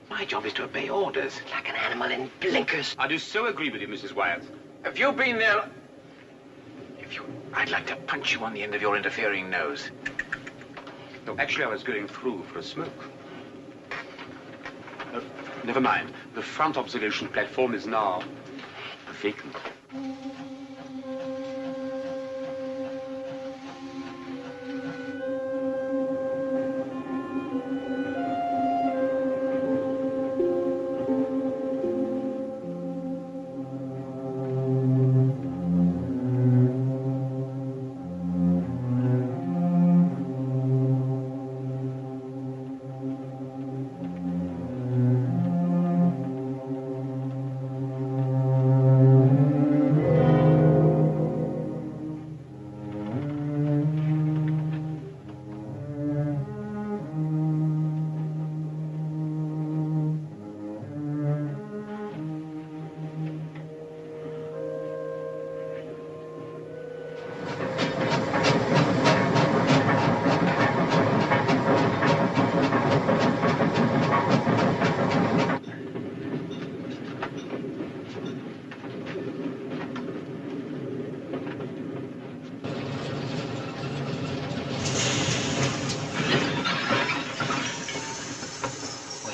My job is to obey orders. Like an animal in blinkers. I do so agree with you, Mrs. Wyatt. Have you been there? I'd like to punch you on the end of your interfering nose. No, actually, I was going through for a smoke. Never mind. The front observation platform is now vacant.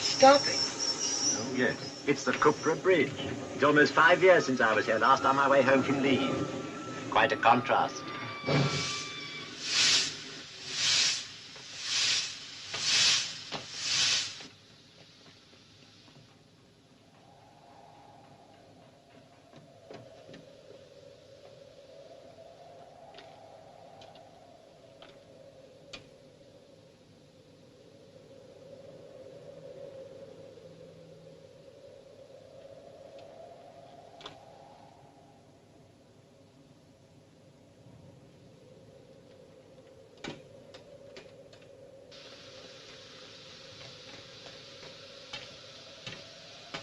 Stopping. Oh, yes. It's the Kupra Bridge. It's almost 5 years since I was here last on my way home from leave. Quite a contrast.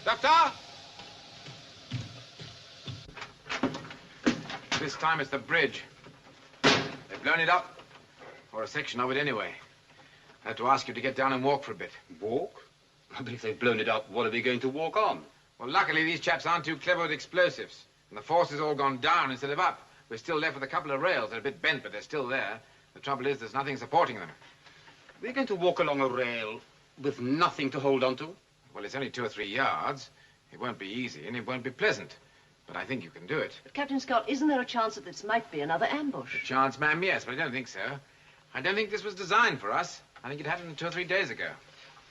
Doctor! This time it's the bridge. They've blown it up. Or a section of it anyway. I had to ask you to get down and walk for a bit. Walk? But if they've blown it up, what are we going to walk on? Well, luckily these chaps aren't too clever with explosives. And the force has all gone down instead of up. We're still left with a couple of rails. They're a bit bent, but they're still there. The trouble is there's nothing supporting them. We're going to walk along a rail. with nothing to hold on to? Well, it's only 2 or 3 yards. It won't be easy, and it won't be pleasant. But I think you can do it. But, Captain Scott, isn't there a chance that this might be another ambush? A chance, ma'am, yes, but I don't think so. I don't think this was designed for us. I think it happened 2 or 3 days ago.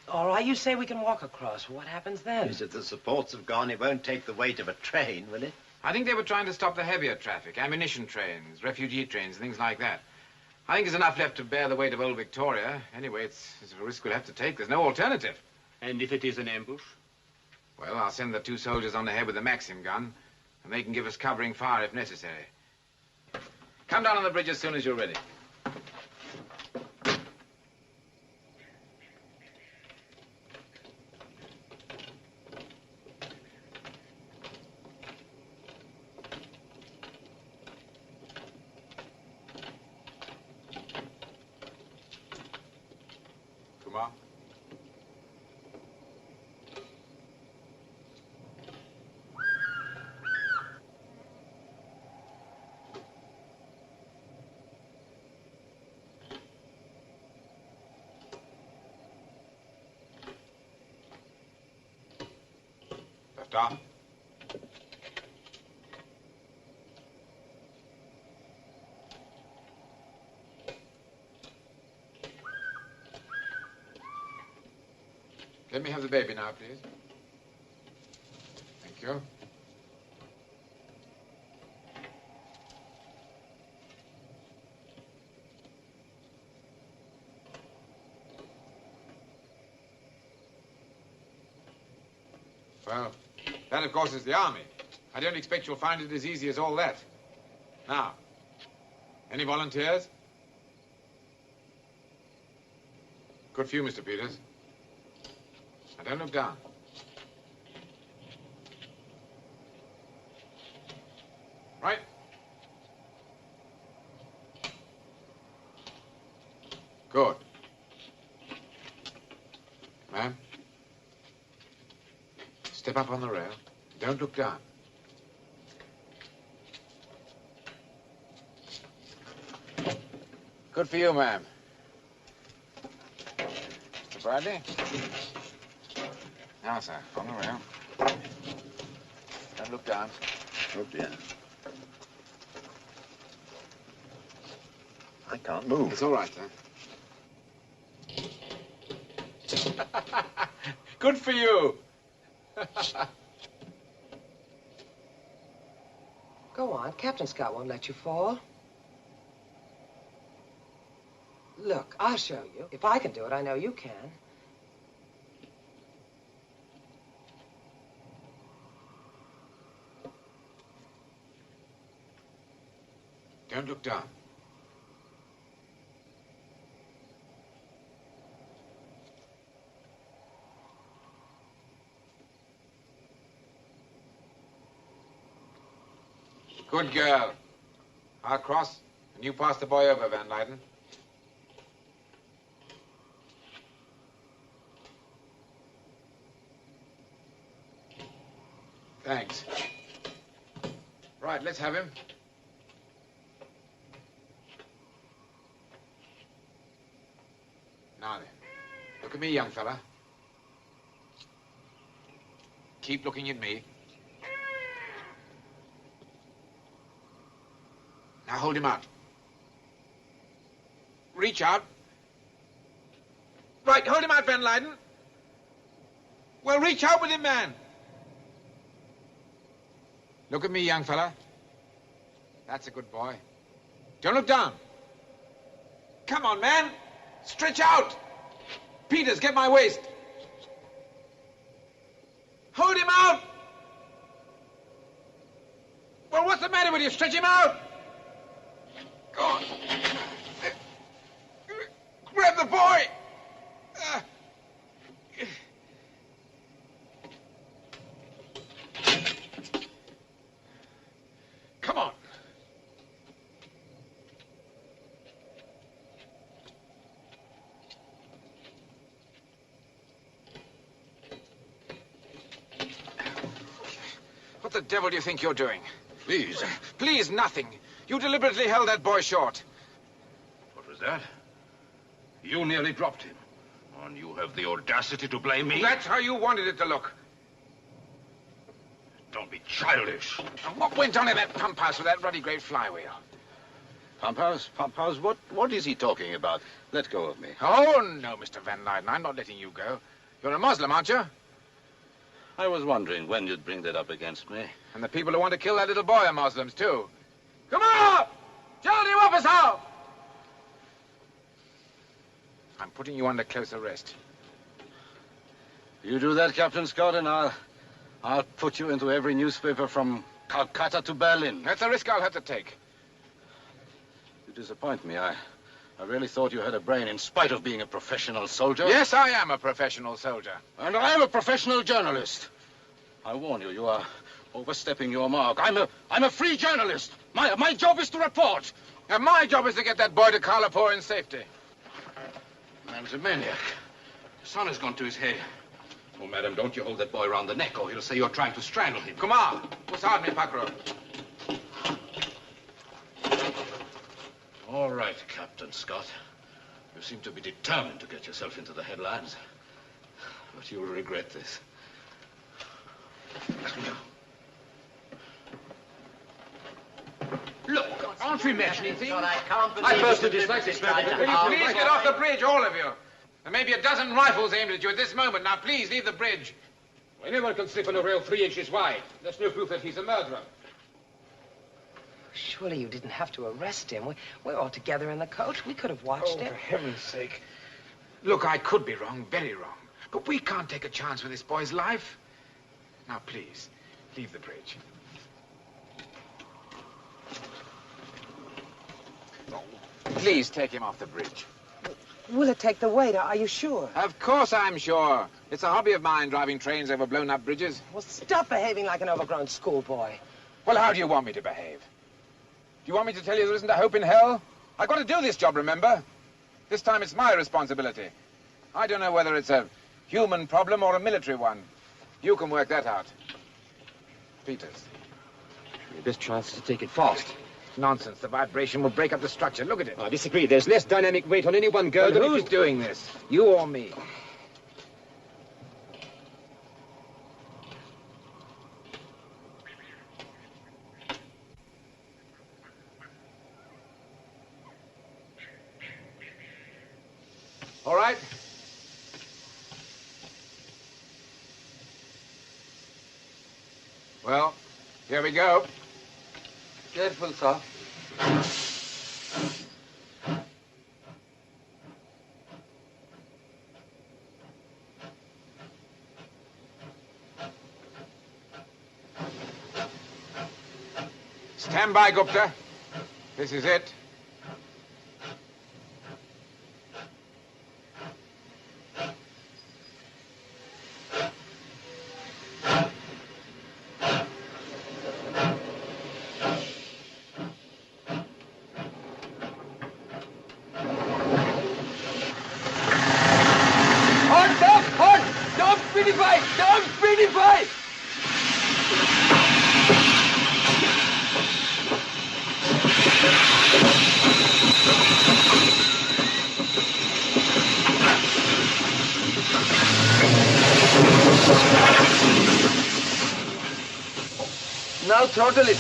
All right, you say we can walk across. What happens then? If the supports have gone, it won't take the weight of a train, will it? I think they were trying to stop the heavier traffic, ammunition trains, refugee trains, things like that. I think there's enough left to bear the weight of old Victoria. Anyway, it's a risk we'll have to take. There's no alternative. And if it is an ambush? Well, I'll send the 2 soldiers on ahead with the Maxim gun, and they can give us covering fire if necessary. Come down on the bridge as soon as you're ready. Kumar? Left arm. Let me have the baby now, please. Thank you. Well, that, of course, is the army. I don't expect you'll find it as easy as all that. Now, any volunteers? Good for you, Mr. Peters. Now, don't look down. Right. Good. Ma'am, step up on the rail. Don't look down. Good for you, ma'am. Mr. Bradley? Now, sir, on the rail. Don't look down. Oh, dear. I can't move. It's all right, sir. Good for you. Go on. Captain Scott won't let you fall. Look, I'll show you. If I can do it, I know you can. Don't look down. Good girl. I'll cross, and you pass the boy over, Van Leyden. Thanks. Right, let's have him. Now then, look at me, young fella. Keep looking at me. Now hold him out. Reach out. Right, hold him out, Van Leyden. Well, reach out with him, man. Look at me, young fella. That's a good boy. Don't look down. Come on, man. Stretch out. Peters, get my waist. Hold him out. Well, what's the matter with you? Stretch him out. Go on. Grab the boy. Come on. What the devil do you think you're doing? Please. Please, nothing. You deliberately held that boy short. What was that? You nearly dropped him. And you have the audacity to blame me? That's how you wanted it to look. Don't be childish. And what went on in that pump house with that ruddy great flywheel? Pump house? Pump house? What is he talking about? Let go of me. Oh, no, Mr. Van Lyden. I'm not letting you go. You're a Muslim, aren't you? I was wondering when you'd bring that up against me. And the people who want to kill that little boy are Muslims, too. Come on! Jaldi wapis aao! I'm putting you under close arrest. You do that, Captain Scott, and I'll put you into every newspaper from Calcutta to Berlin. That's a risk I'll have to take. You disappoint me. I really thought you had a brain in spite of being a professional soldier. Yes, I am a professional soldier. And I am a professional journalist. I warn you, you are overstepping your mark. I'm a free journalist. My job is to report. And my job is to get that boy to Karlapur in safety. Man's a maniac. The sun has gone to his head. Oh, madam, don't you hold that boy round the neck, or he'll say you're trying to strangle him. Come on. Usad me, Pakro. All right, Captain Scott. You seem to be determined to get yourself into the headlines. But you'll regret this. Look, aren't we mentioning things? God, I can't believe I personally you dislike this this guy. man. Will you please get off the bridge, all of you? There may be a dozen rifles aimed at you at this moment. Now, please, leave the bridge. Anyone can slip on a rail 3 inches wide. That's no proof that he's a murderer. Surely you didn't have to arrest him. We're all together in the coach. We could have watched it. For heaven's sake. Look, I could be wrong, very wrong. But we can't take a chance with this boy's life. Now, please, leave the bridge. Please take him off the bridge. Will it take the weight? Are you sure? Of course I'm sure. It's a hobby of mine, driving trains over blown-up bridges. Well, stop behaving like an overgrown schoolboy. Well, how do you want me to behave? Do you want me to tell you there isn't a hope in hell? I've got to do this job, remember? This time it's my responsibility. I don't know whether it's a human problem or a military one. You can work that out. Peters. Your best chance is to take it fast. Nonsense. The vibration will break up the structure. Look at it. I disagree. There's less dynamic weight on any one girl Well, than who's doing this? You or me? All right. Well, here we go. Careful, sir. Stand by, Gupta. This is it. Don't speedify! Don't speedify! Now throttle it.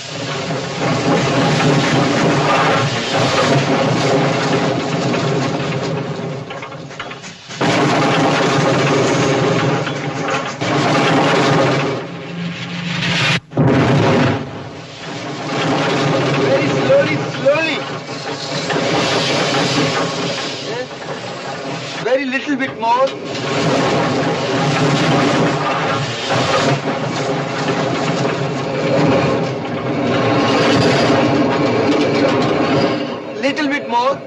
Very slowly, slowly. Yes. Very little bit more. Little bit more.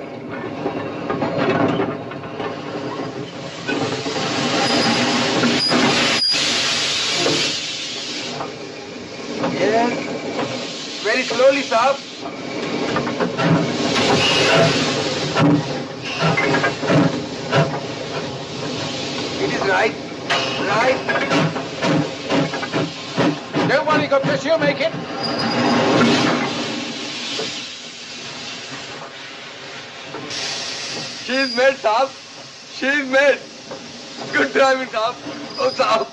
Yes. Very slowly, sir. It is right. Right. Don't worry, Gupta. She'll make it. She's made, sir. She's made. Good driving, Saab. Oh, Saab.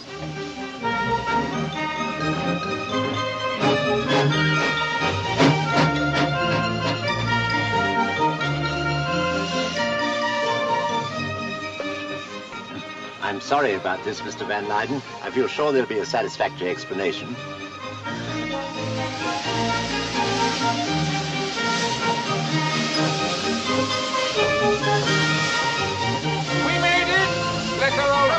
I'm sorry about this, Mr. Van Leyden. I feel sure there'll be a satisfactory explanation. We made it! Bless our old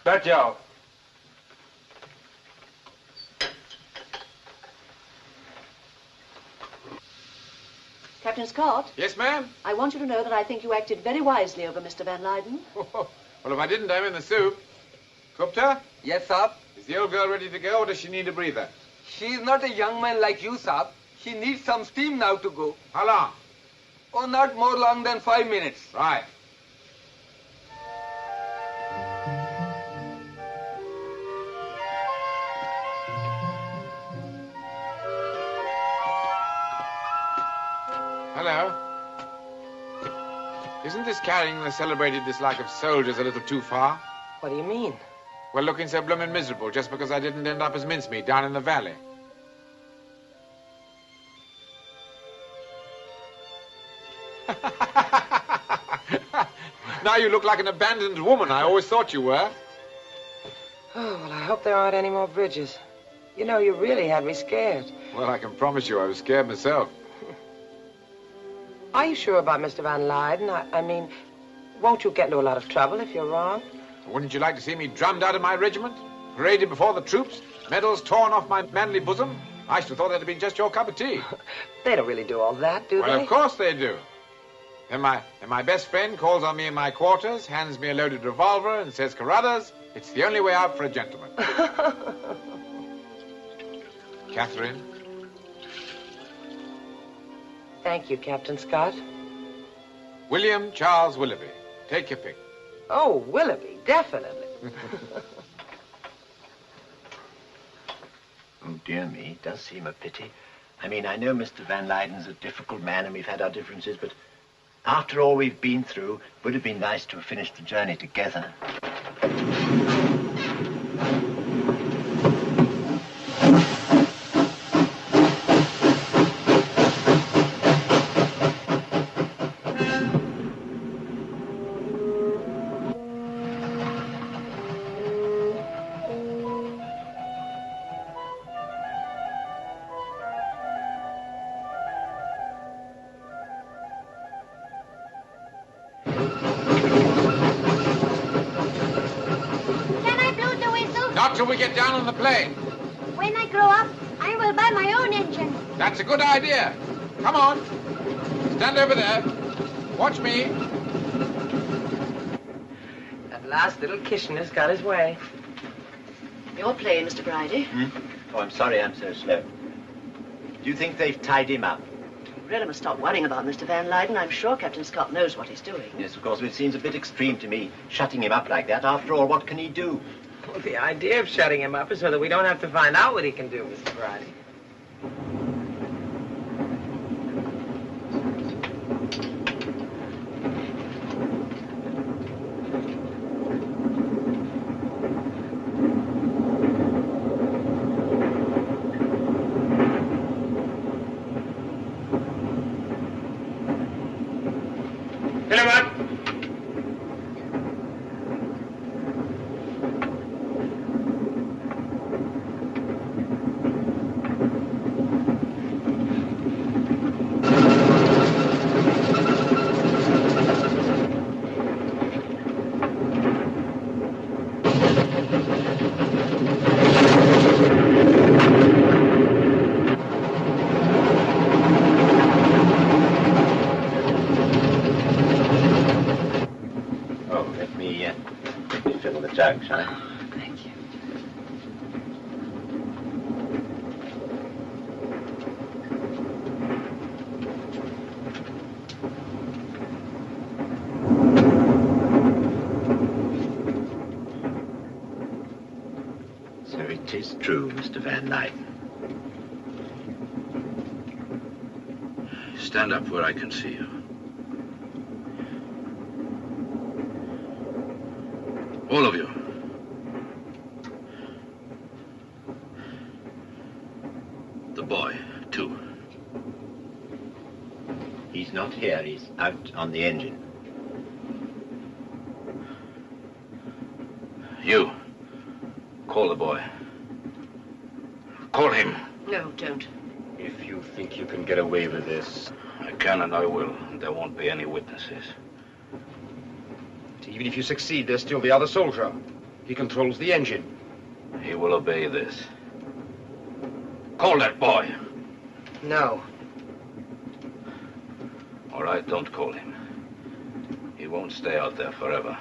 बैठ जाओ. Captain Scott? Yes, ma'am? I want you to know that I think you acted very wisely over Mr. Van Leyden. Well, if I didn't, I'm in the soup. Gupta? Yes, Saab. Is the old girl ready to go, or does she need a breather? She is not a young man like you, Saab. She needs some steam now to go. How long? Oh, not more long than 5 minutes. Right. Hello. Isn't this carrying the celebrated dislike of soldiers a little too far? What do you mean? Well, looking so bloomin' miserable just because I didn't end up as mincemeat down in the valley. Now you look like an abandoned woman. I always thought you were. Oh, well, I hope there aren't any more bridges. You know, you really had me scared. Well, I can promise you I was scared myself. Are you sure about Mr. Van Leyden? I mean, won't you get into a lot of trouble if you're wrong? Wouldn't you like to see me drummed out of my regiment? Paraded before the troops? Medals torn off my manly bosom? I should have thought that'd been just your cup of tea. They don't really do all that, do they? Well, of course they do. And my best friend calls on me in my quarters, hands me a loaded revolver, and says, Carruthers, it's the only way out for a gentleman. Catherine? Thank you, Captain Scott. William Charles Willoughby. Take your pick. Oh, Willoughby, definitely. Oh, dear me, it does seem a pity. I mean, I know Mr. Van Leyden's a difficult man and we've had our differences, but after all we've been through, it would have been nice to have finished the journey together. Not till we get down on the plain. When I grow up, I will buy my own engine. That's a good idea. Come on. Stand over there. Watch me. At last, little Kitchener's got his way. Your plane, Mr. Bridie. Oh, I'm sorry I'm so slow. Do you think they've tied him up? You really must stop worrying about Mr. Van Leyden. I'm sure Captain Scott knows what he's doing. Yes, of course, but it seems a bit extreme to me, shutting him up like that. After all, what can he do? Well, the idea of shutting him up is so that we don't have to find out what he can do, Mr. Bridie. jug, shall I? Thank you. true, Mr. Van Nyden. Stand up where I can see you. All of you. The boy, too. He's not here. He's out on the engine. You. Call the boy. Call him. No, don't. If you think you can get away with this... I can and I will. And there won't be any witnesses. Even if you succeed, there's still the other soldier. He controls the engine. He will obey this. Call that boy. No. All right, don't call him. He won't stay out there forever.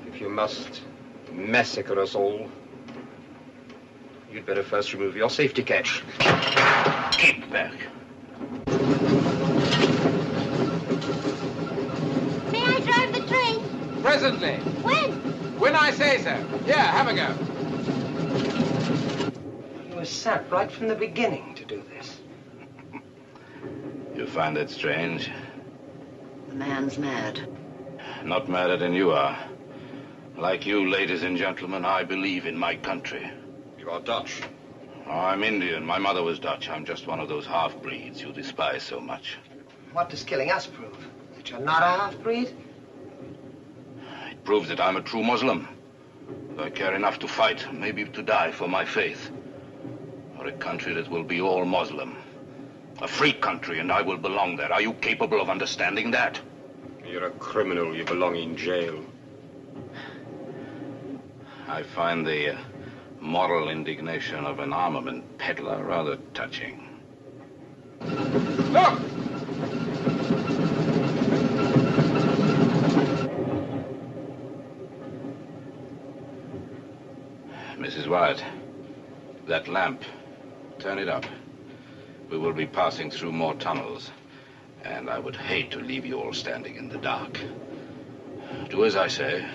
If you must massacre us all, you'd better first remove your safety catch. Keep back. May I drive the train? Presently. When? When I say so. Here, have a go. You were sent right from the beginning to do this. You find it strange? The man's mad. Not madder than you are. Like you, ladies and gentlemen, I believe in my country. You are Dutch. I'm Indian. My mother was Dutch. I'm just one of those half-breeds you despise so much. What does killing us prove? That you're not a half-breed? It proves that I'm a true Muslim. I care enough to fight, maybe to die for my faith. For a country that will be all Muslim. A free country, and I will belong there. Are you capable of understanding that? You're a criminal. You belong in jail. I find the moral indignation of an armament peddler rather touching. Look! Mrs. Wyatt, that lamp, turn it up. We will be passing through more tunnels, and I would hate to leave you all standing in the dark. Do as I say.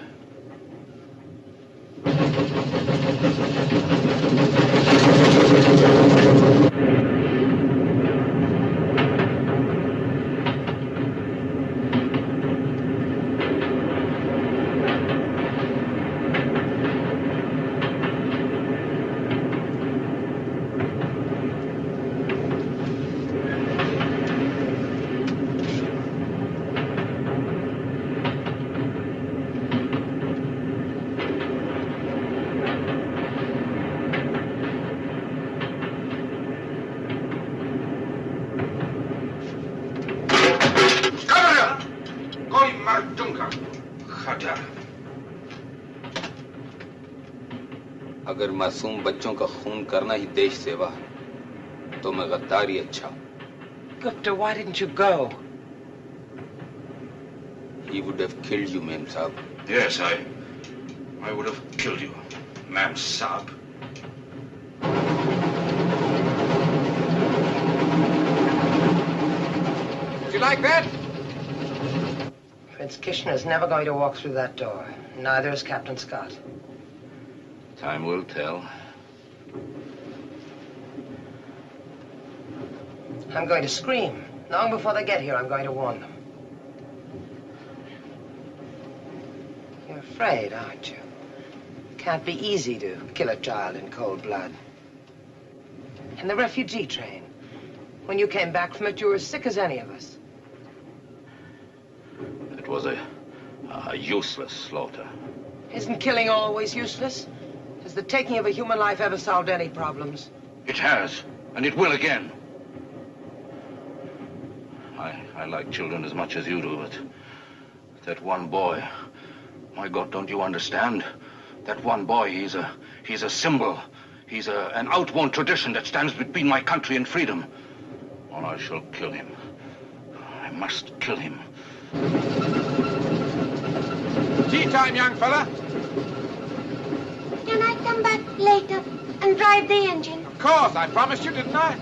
अगर मासूम बच्चों का खून करना ही देश सेवा है तो मैं गद्दारी अच्छा हूं. Gupta, why didn't you go? He would have killed you, Mem Saab. Yes, I would have killed you, Mem Saab. Would you like that? Prince Kitchener's never going to walk through that door. Neither is Captain Scott. Time will tell. I'm going to scream. Long before they get here, I'm going to warn them. You're afraid, aren't you? It can't be easy to kill a child in cold blood. And the refugee train. When you came back from it, you were as sick as any of us. It was a useless slaughter. Isn't killing always useless? Has the taking of a human life ever solved any problems? It has, and it will again. I like children as much as you do, but that one boy, my God, don't you understand? That one boy, he's a symbol. He's an outworn tradition that stands between my country and freedom. And I shall kill him. I must kill him. Tea time, young fella. Can I come back later and drive the engine? Of course, I promised you, didn't I?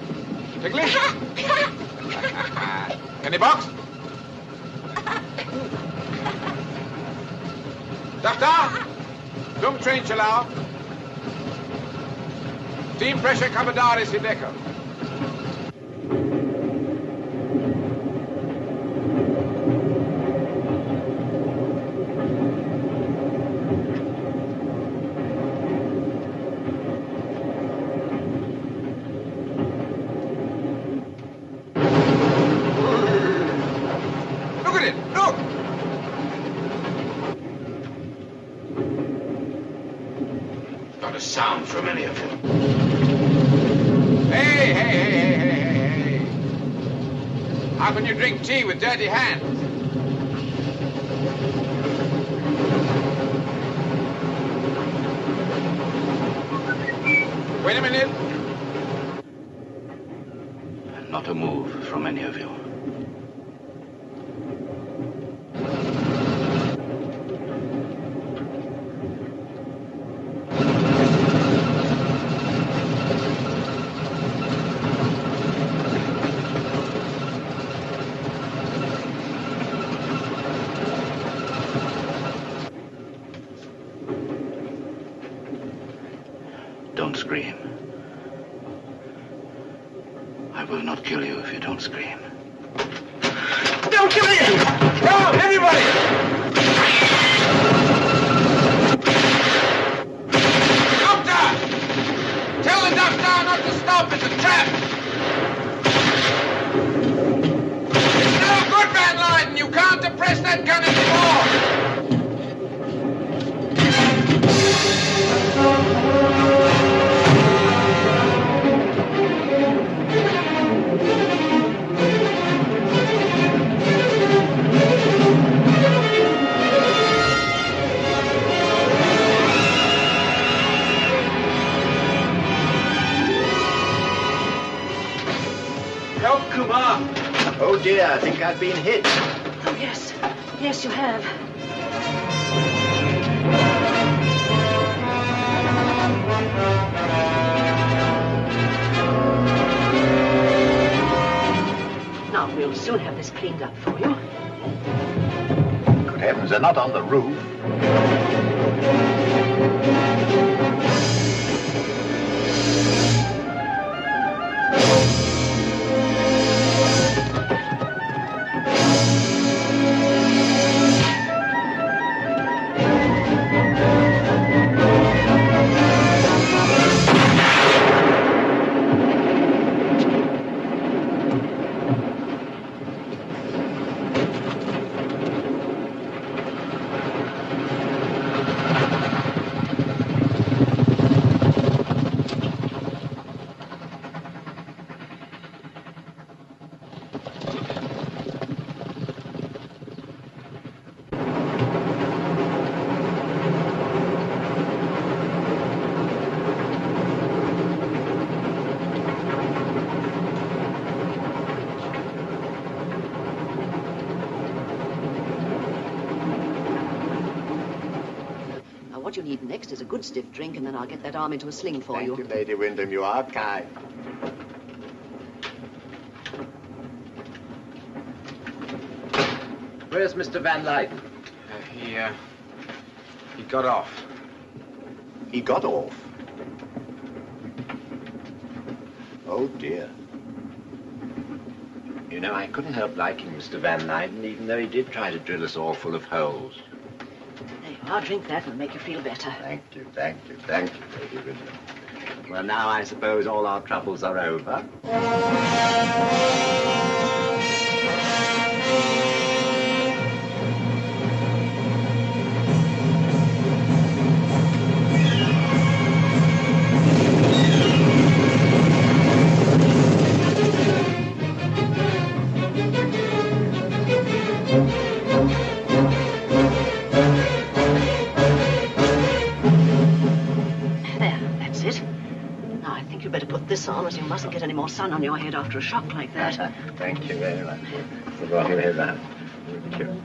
Ticklish? Any box? Doctor? Tum train chalao. Steam pressure Commodore Sideco. Look at it! Look! Not a sound from any of them. Hey! How can you drink tea with dirty hands? Wait a minute. Not a move from any of you. Don't scream. I will not kill you if you don't scream. Don't kill him! Come, everybody! Doctor! Tell the doctor not to stop. It's a trap. It's no good, Van Lyden. You can't depress that gun anymore. Help, Kumar! Oh dear, I think I've been hit. Oh, yes. Yes, you have. Now, we'll soon have this cleaned up for you. Good heavens, they're not on the roof. What you need next is a good stiff drink, and then I'll get that arm into a sling for Thank you, Lady Wyndham. You are kind. Where's Mr. Van Lyden? He got off. He got off? Oh, dear. You know, I couldn't help liking Mr. Van Lyden, even though he did try to drill us all full of holes. There you are. Drink that. It'll make you feel better. Thank you, Lady Wyndham. Well, now I suppose all our troubles are over. This on, as you mustn't get any more sun on your head after a shock like that. Thank you very much. It's the wrong way around. Thank you.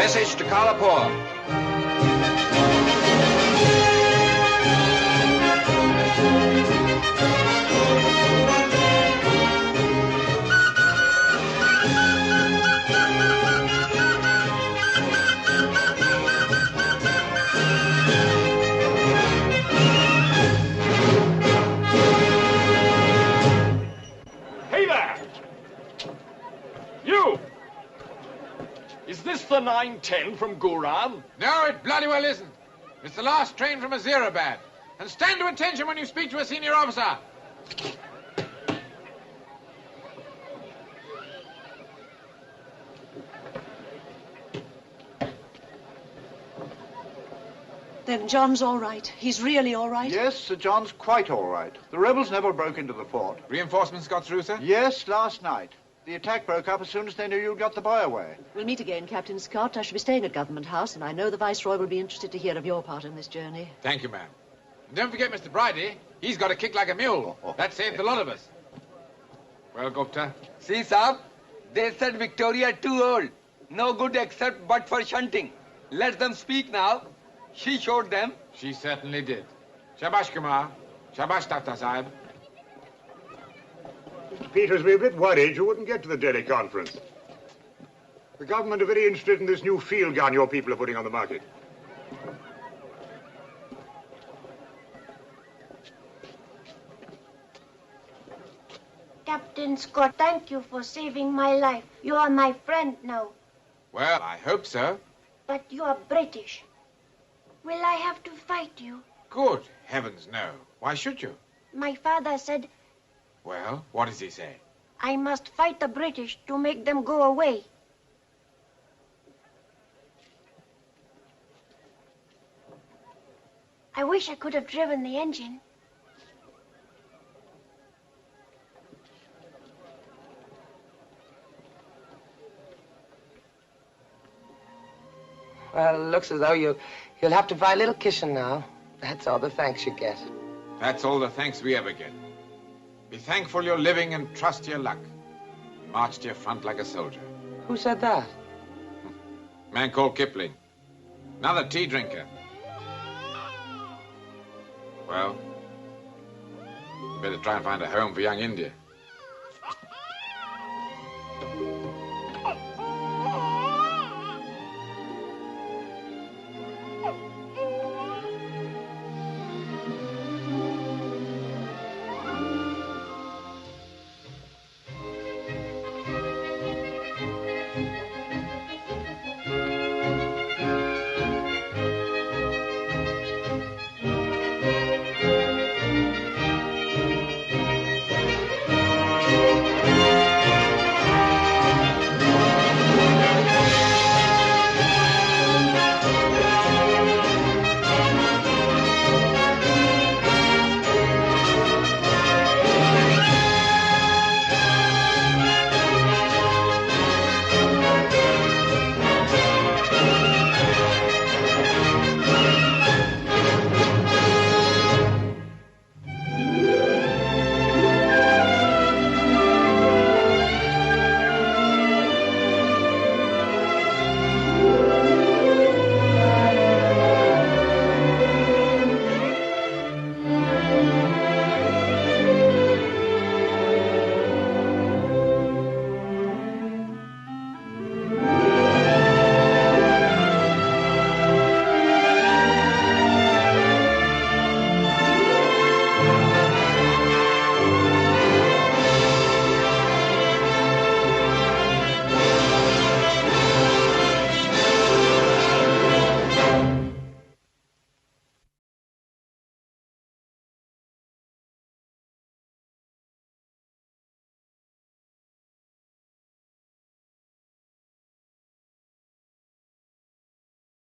Message to Kalapur. Hey there! You! Is this the 9:10 from Guram? No, it bloody well isn't. It's the last train from Azirabad. And stand to attention when you speak to a senior officer. Then John's all right. He's really all right? Yes, Sir John's quite all right. The rebels never broke into the fort. Reinforcements got through, sir? Yes, last night. The attack broke up as soon as they knew you'd got the boy away. We'll meet again, Captain Scott. I shall be staying at Government House, and I know the Viceroy will be interested to hear of your part in this journey. Thank you, ma'am. And don't forget Mr. Bridie. He's got a kick like a mule. That saved a lot of us. Well, Gupta? See, Saab, they said Victoria too old. No good except but for shunting. Let them speak now. She showed them. She certainly did. Shabash, Kumar. Shabash, Tata Sahib. Mr. Peters, we're a bit worried you wouldn't get to the Delhi conference. The government are very interested in this new field gun your people are putting on the market. Captain Scott, thank you for saving my life. You are my friend now. Well, I hope so. But you are British. Will I have to fight you? Good heavens, no. Why should you? My father said Well, what does he say? I must fight the British to make them go away. I wish I could have driven the engine. Well, it looks as though you'll have to buy a little kitchen now. That's all the thanks you get. That's all the thanks we ever get. Be thankful you're living and trust your luck. March to your front like a soldier. Who said that? Man called Kipling. Another tea drinker. Well, you better try and find a home for young India.